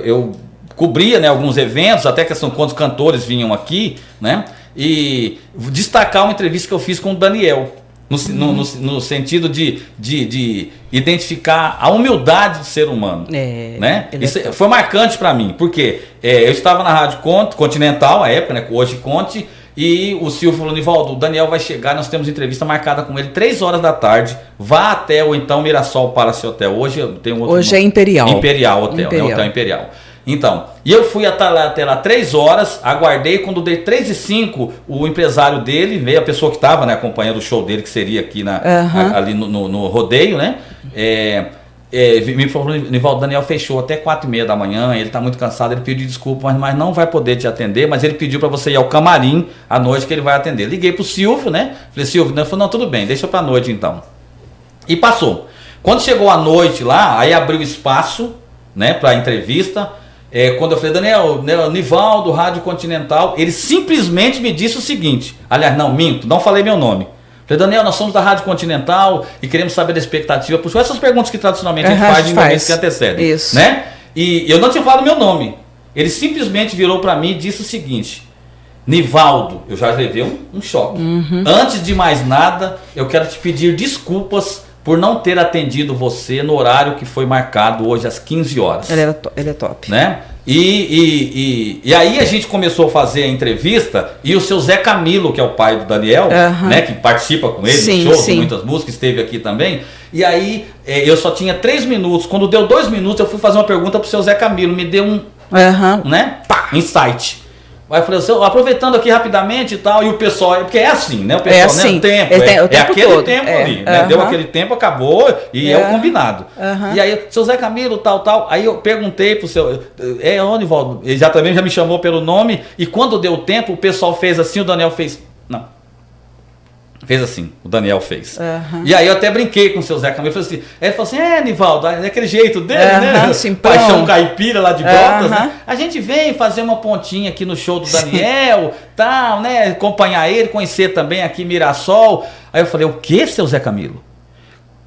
eu cobria, né, alguns eventos, até questão quantos cantores vinham aqui, né? E destacar uma entrevista que eu fiz com o Daniel. No sentido de identificar a humildade do ser humano. Né? Isso foi marcante para mim, porque eu estava na Rádio Continental, à época, né, hoje Conte, e o Silvio falou, Nivaldo, o Daniel vai chegar, nós temos entrevista marcada com ele 3 horas da tarde, vá até o então Mirassol Palace Hotel. Hoje tem um outro Hoje nome. É Imperial. Imperial Hotel, né? Hotel Imperial. Então, e eu fui até lá 3 horas, aguardei, quando dei 3h05, o empresário dele, veio a pessoa que estava, né, acompanhando o show dele, que seria aqui ali no rodeio, né? Me falou, Nivaldo, Daniel fechou até 4h30 da manhã, ele está muito cansado, ele pediu desculpa, mas não vai poder te atender, mas ele pediu para você ir ao camarim à noite que ele vai atender. Liguei pro Silvio, né? Falei, Silvio, ele falou, não, tudo bem, deixa pra noite então. E passou. Quando chegou a noite lá, aí abriu espaço, né, pra entrevista. Quando eu falei, Daniel, Nivaldo, Rádio Continental, ele simplesmente me disse o seguinte, aliás, não, minto, não falei meu nome. Falei, Daniel, nós somos da Rádio Continental e queremos saber da expectativa, por essas perguntas que tradicionalmente a gente faz em momentos que antecedem. Isso. Né? E eu não tinha falado meu nome. Ele simplesmente virou para mim e disse o seguinte, Nivaldo, eu já levei um choque. Antes de mais nada, eu quero te pedir desculpas por não ter atendido você no horário que foi marcado hoje às 15 horas. Ele é top. Né? E aí a gente começou a fazer a entrevista e o seu Zé Camilo, que é o pai do Daniel, né, que participa com ele no show, de muitas músicas, esteve aqui também. E aí eu só tinha 3 minutos. Quando deu 2 minutos, eu fui fazer uma pergunta pro seu Zé Camilo. Me deu um insight. Aí eu falei assim, aproveitando aqui rapidamente e tal, e o pessoal, porque é assim, né? O pessoal, né? O tempo, é aquele todo. Tempo ali, né? Deu aquele tempo, acabou, e é o combinado. E aí, seu Zé Camilo, tal, aí eu perguntei pro seu, Nivaldo, ele já me chamou pelo nome, e quando deu tempo, o pessoal fez assim, o Daniel fez, não. Fez assim, o Daniel fez. E aí eu até brinquei com o seu Zé Camilo. Ele falou assim, Nivaldo, é aquele jeito dele, né? Paixão caipira lá de Brotas, né? A gente vem fazer uma pontinha aqui no show do Daniel, tal, né? Acompanhar ele, conhecer também aqui Mirassol. Aí eu falei, o que, seu Zé Camilo?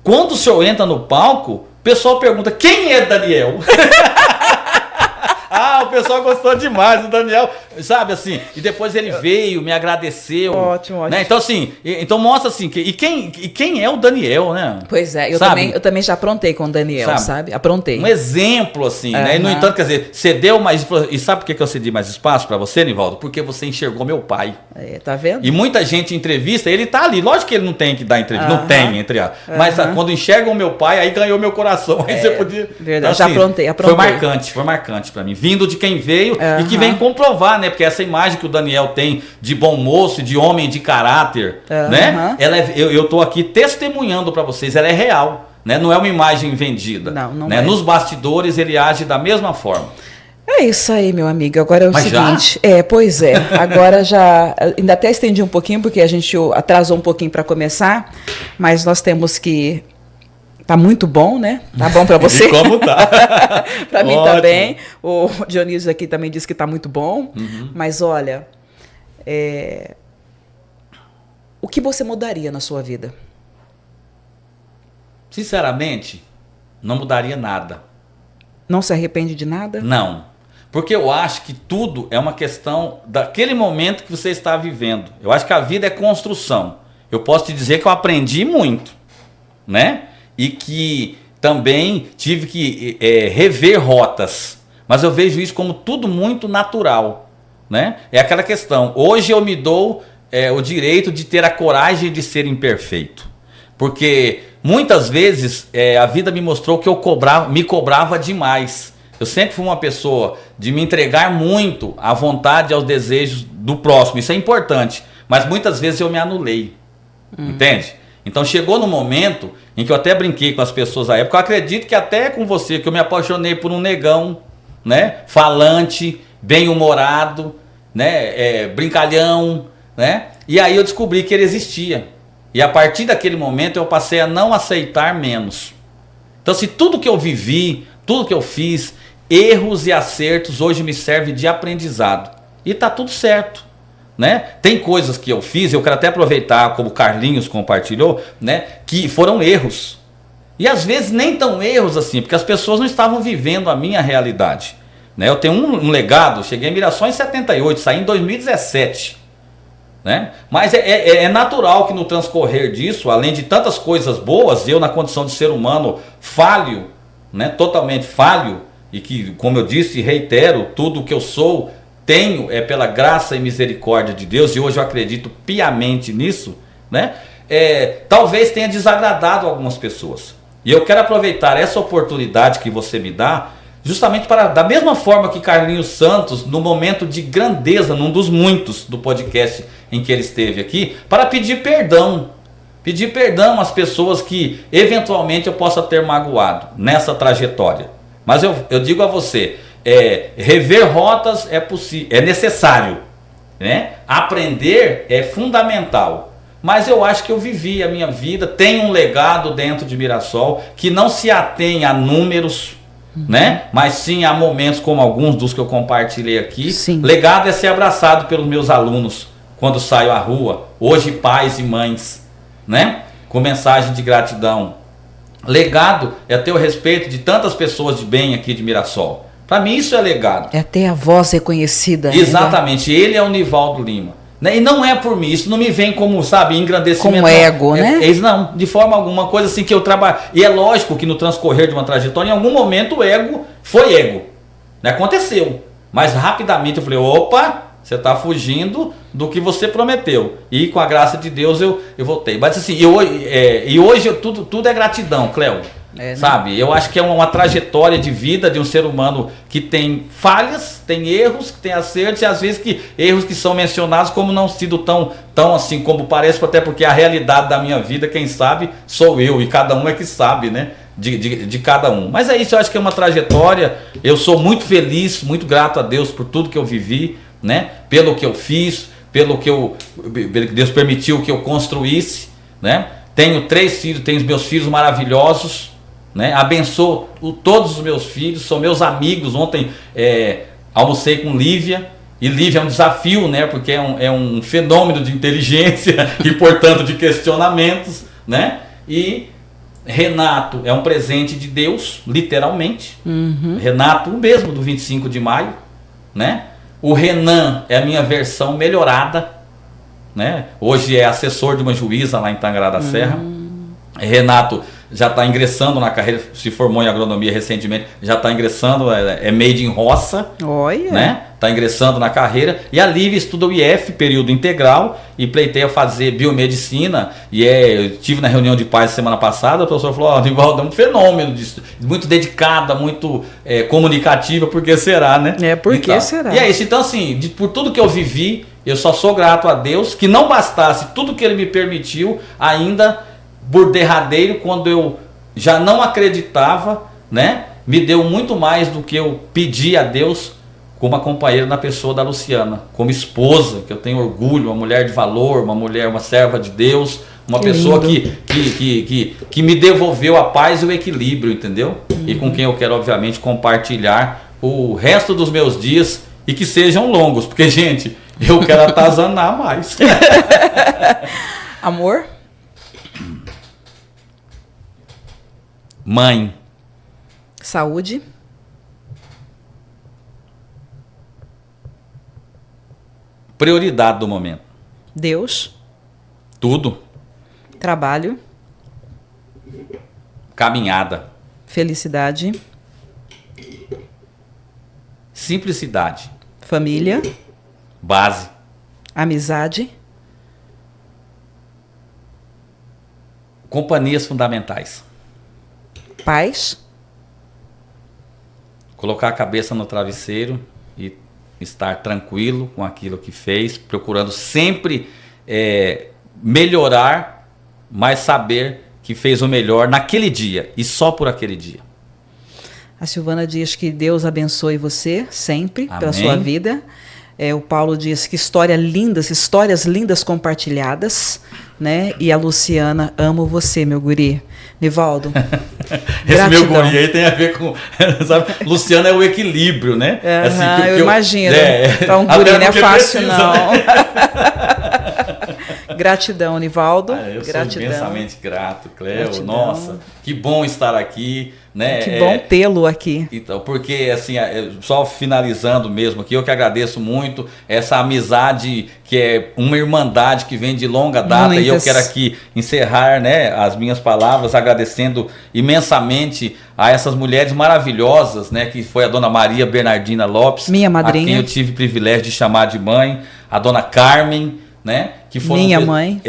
Quando o senhor entra no palco, o pessoal pergunta, quem é Daniel? O pessoal gostou demais do Daniel. sabe assim? E depois ele veio, me agradeceu. Ótimo, ótimo. Né? Então, assim, então mostra assim, quem é o Daniel, né? Pois é, eu também já aprontei com o Daniel, sabe? Aprontei. Um exemplo, assim, né? E, no entanto, quer dizer, cedeu mais. E sabe por que eu cedi mais espaço pra você, Nivaldo? Porque você enxergou meu pai. Tá vendo? E muita gente entrevista, ele tá ali. Lógico que ele não tem que dar entrevista, não tem, entre aspas. Mas quando enxergam o meu pai, aí ganhou meu coração. Aí você podia. Verdade, então, assim, já aprontei. Foi marcante pra mim. Vindo de quem veio e que vem comprovar, né? Porque essa imagem que o Daniel tem de bom moço, de homem de caráter, né? Eu tô aqui testemunhando pra vocês, ela é real, né? Não é uma imagem vendida. Não né? é. Nos bastidores ele age da mesma forma. É isso aí, meu amigo. Agora é o Mas seguinte. já? Pois é. Agora já. Ainda até estendi um pouquinho, porque a gente atrasou um pouquinho para começar, mas nós temos que. Tá muito bom, né? Tá bom para você? E como tá? Para mim também. O Dionísio aqui também disse que tá muito bom. Mas olha, o que você mudaria na sua vida? Sinceramente, não mudaria nada. Não se arrepende de nada? Não. Porque eu acho que tudo é uma questão daquele momento que você está vivendo. Eu acho que a vida é construção. Eu posso te dizer que eu aprendi muito, né? E que também tive que rever rotas. Mas eu vejo isso como tudo muito natural, né? É aquela questão. Hoje eu me dou o direito de ter a coragem de ser imperfeito. Porque muitas vezes a vida me mostrou que eu me cobrava demais. Eu sempre fui uma pessoa de me entregar muito à vontade e aos desejos do próximo. Isso é importante. Mas muitas vezes eu me anulei. Entende? Então chegou no momento em que eu até brinquei com as pessoas à época. Eu acredito que até com você, que eu me apaixonei por um negão, né? Falante, bem-humorado, né? Brincalhão, né? E aí eu descobri que ele existia. E a partir daquele momento eu passei a não aceitar menos. Então, se tudo que eu vivi, tudo que eu fiz, erros e acertos, hoje me serve de aprendizado. E tá tudo certo. Né? Tem coisas que eu fiz, eu quero até aproveitar, como o Carlinhos compartilhou, né? Que foram erros. E às vezes nem tão erros assim, porque as pessoas não estavam vivendo a minha realidade. Né? Eu tenho um legado, cheguei em Mirassol em 78, saí em 2017. Né? Mas é natural que no transcorrer disso, além de tantas coisas boas, eu na condição de ser humano falho, né? Totalmente falho, e que, como eu disse e reitero, tudo o que eu sou, tenho pela graça e misericórdia de Deus, e hoje eu acredito piamente nisso, né? Talvez tenha desagradado algumas pessoas. E eu quero aproveitar essa oportunidade que você me dá, justamente para, da mesma forma que Carlinhos Santos, no momento de grandeza, num dos muitos do podcast em que ele esteve aqui, para pedir perdão. Pedir perdão às pessoas que eventualmente eu possa ter magoado nessa trajetória. Mas eu digo a você, rever rotas é necessário, né? Aprender é fundamental. Mas eu acho que eu vivi a minha vida, tenho um legado dentro de Mirassol que não se atém a números, né? Mas sim a momentos como alguns dos que eu compartilhei aqui. Sim. Legado é ser abraçado pelos meus alunos quando saio à rua, hoje pais e mães, né? Com mensagem de gratidão. Legado é ter o respeito de tantas pessoas de bem aqui de Mirassol. Para mim isso é legado. É ter a voz reconhecida. Exatamente, ele é o Nivaldo Lima. Né? E não é por mim, isso não me vem como, sabe, engrandecimento. Como ego, né? Não, de forma alguma, coisa assim que eu trabalho. E é lógico que no transcorrer de uma trajetória, em algum momento o ego foi ego. Né? Aconteceu. Mas rapidamente eu falei, opa, você está fugindo do que você prometeu. E com a graça de Deus eu voltei. Mas assim, e hoje tudo é gratidão, Cléo. Né? Sabe? Eu acho que é uma trajetória de vida de um ser humano que tem falhas, tem erros, que tem acertos, e às vezes erros que são mencionados como não sido tão assim como parece, até porque a realidade da minha vida, quem sabe, sou eu, e cada um é que sabe, né? De cada um. Mas é isso, eu acho que é uma trajetória. Eu sou muito feliz, muito grato a Deus por tudo que eu vivi, né? Pelo que eu fiz, pelo que Deus permitiu que eu construísse, né? Tenho 3 filhos, tenho os meus filhos maravilhosos, né? Abençoo todos os meus filhos, são meus amigos. Ontem almocei com Lívia, e Lívia é um desafio, né? Porque é um fenômeno de inteligência e portanto de questionamentos, né? E Renato é um presente de Deus, literalmente. Renato, o mesmo do 25 de maio, né? O Renan é a minha versão melhorada, né? Hoje é assessor de uma juíza lá em Tangará da Serra. Renato já está ingressando na carreira, se formou em agronomia recentemente, já está ingressando, é made in roça, Olha. né? Está ingressando na carreira. E a Lívia estuda o IF, período integral, e pleiteia fazer biomedicina. E eu tive na reunião de pais semana passada, o professor falou, Nivaldo, é um fenômeno, muito dedicada, muito comunicativa, por que será, né? Por que será? E é isso, então assim, por tudo que eu vivi, eu só sou grato a Deus, que não bastasse tudo que Ele me permitiu, ainda por derradeiro, quando eu já não acreditava, né? Me deu muito mais do que eu pedi a Deus, como a companheira na pessoa da Luciana, como esposa, que eu tenho orgulho, uma mulher de valor, uma mulher, uma serva de Deus, uma pessoa que me devolveu a paz e o equilíbrio, entendeu? E com quem eu quero, obviamente, compartilhar o resto dos meus dias e que sejam longos, porque, gente, eu quero atazanar mais. Amor? Mãe. Saúde? Prioridade do momento. Deus? Tudo. Trabalho? Caminhada. Felicidade? Simplicidade. Família? Base. Amizade? Companhias fundamentais. Paz? Colocar a cabeça no travesseiro e estar tranquilo com aquilo que fez, procurando sempre melhorar, mas saber que fez o melhor naquele dia e só por aquele dia. A Silvana diz que Deus abençoe você sempre. Amém. Pela sua vida. O Paulo diz que histórias lindas compartilhadas, né? E a Luciana, amo você, meu guri. Nivaldo, esse meu guri aí tem a ver com, sabe? Luciana é o equilíbrio, né? Assim, eu imagino. Para um guri não é fácil, não. Gratidão, Nivaldo. Eu gratidão. Sou imensamente grato, Cleo. Nossa, que bom estar aqui, né? Que bom tê-lo aqui. Então, porque assim, só finalizando mesmo aqui, eu que agradeço muito essa amizade que é uma irmandade que vem de longa data. E eu quero aqui encerrar, né, as minhas palavras agradecendo imensamente a essas mulheres maravilhosas, né, que foi a dona Maria Bernardina Lopes, minha madrinha, a quem eu tive o privilégio de chamar de mãe, a dona Carmen, né, que foi minha mãe,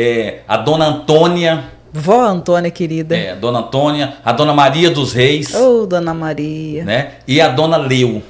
a dona Antônia, vó Antônia querida, dona Antônia, a dona Maria dos Reis, dona Maria, né, e a dona Leu,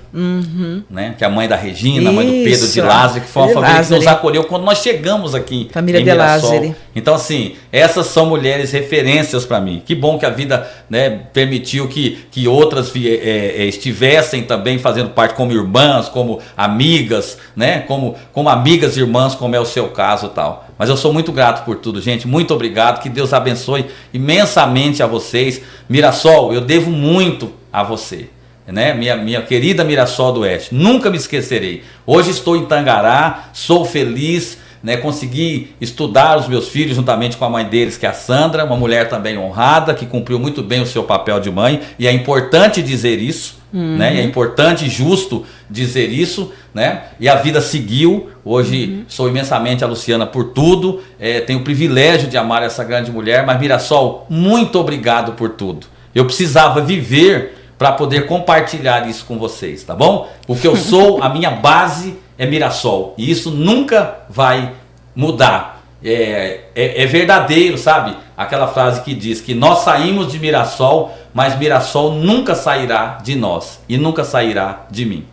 né, que é a mãe da Regina, a mãe do Pedro de Lázaro, que foi uma família que nos acolheu quando nós chegamos aqui família de Lázaro. Então assim, essas são mulheres referências para mim. Que bom que a vida, né, permitiu que outras estivessem também fazendo parte como irmãs, como amigas, né, como amigas e irmãs, como é o seu caso e tal. Mas eu sou muito grato por tudo, gente. Muito obrigado. Que Deus abençoe imensamente a vocês. Mirassol, eu devo muito a você, né? Minha querida Mirassol do Oeste. Nunca me esquecerei. Hoje estou em Tangará, sou feliz, né? Consegui estudar os meus filhos juntamente com a mãe deles, que é a Sandra, uma mulher também honrada, que cumpriu muito bem o seu papel de mãe. E é importante dizer isso. Né? É importante e justo dizer isso, né? E a vida seguiu. Hoje sou imensamente a Luciana por tudo, tenho o privilégio de amar essa grande mulher. Mas Mirassol, muito obrigado por tudo. Eu precisava viver para poder compartilhar isso com vocês, tá bom? Porque eu sou, a minha base é Mirassol, e isso nunca vai mudar. É verdadeiro, sabe? Aquela frase que diz que nós saímos de Mirassol, mas Mirassol nunca sairá de nós e nunca sairá de mim.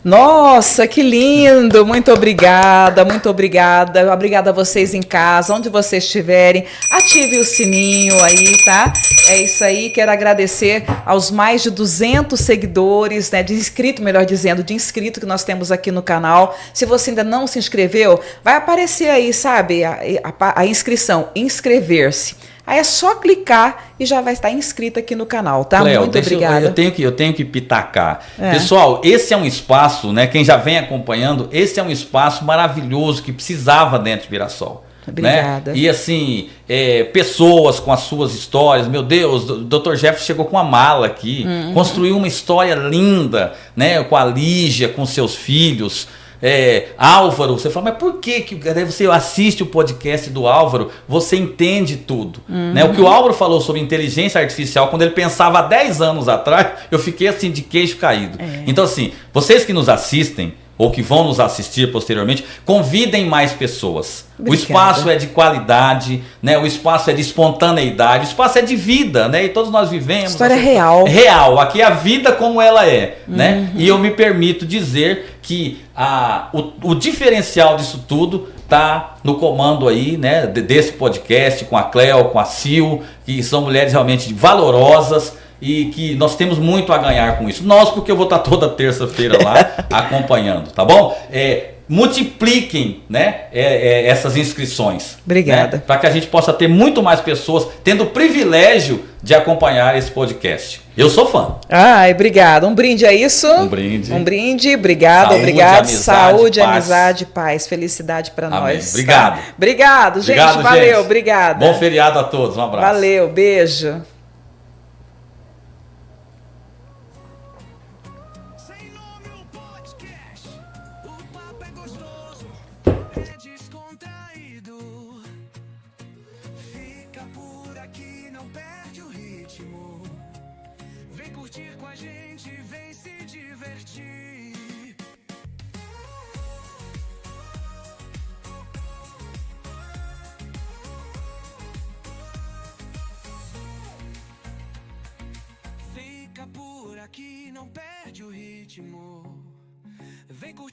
Nossa, que lindo! Muito obrigada, muito obrigada. Obrigada a vocês em casa, onde vocês estiverem. Ative o sininho aí, tá? É isso aí. Quero agradecer aos mais de 200 seguidores, né? De inscrito, melhor dizendo, de inscrito que nós temos aqui no canal. Se você ainda não se inscreveu, vai aparecer aí, sabe? A inscrição, inscrever-se. Aí é só clicar e já vai estar inscrito aqui no canal, tá? Cleo, muito obrigada. Eu tenho que pitacar. Pessoal, esse é um espaço, né? Quem já vem acompanhando, esse é um espaço maravilhoso que precisava dentro de Mirassol. Obrigada. Né? E assim, pessoas com as suas histórias, meu Deus, o Dr. Jefferson chegou com uma mala aqui, construiu uma história linda, né? Com a Lígia, com seus filhos. Álvaro, você fala, mas por que daí você assiste o podcast do Álvaro, você entende tudo, né? O que o Álvaro falou sobre inteligência artificial, quando ele pensava há 10 anos atrás, eu fiquei assim de queixo caído. Então assim, vocês que nos assistem, ou que vão nos assistir posteriormente, convidem mais pessoas. Obrigada. O espaço é de qualidade, né? O espaço é de espontaneidade, o espaço é de vida, né? E todos nós vivemos. História real. Real, aqui é a vida como ela é, né? E eu me permito dizer que o diferencial disso tudo tá no comando aí, né? Desse podcast, com a Cleo, com a Sil, que são mulheres realmente valorosas, e que nós temos muito a ganhar com isso. Nós, porque eu vou estar toda terça-feira lá acompanhando, tá bom? Multipliquem, né, essas inscrições. Obrigada. Né, para que a gente possa ter muito mais pessoas tendo o privilégio de acompanhar esse podcast. Eu sou fã. Ai, obrigada. Um brinde a isso? Um brinde. Um brinde. Obrigado, Saúde, obrigado. amizade, Saúde, paz. amizade, paz. Felicidade para nós. Obrigado. Tá? Obrigado, gente. Obrigado, valeu, gente. obrigada. Bom feriado a todos. Um abraço. Valeu, beijo. Por aqui não perde o ritmo. Vem curtir.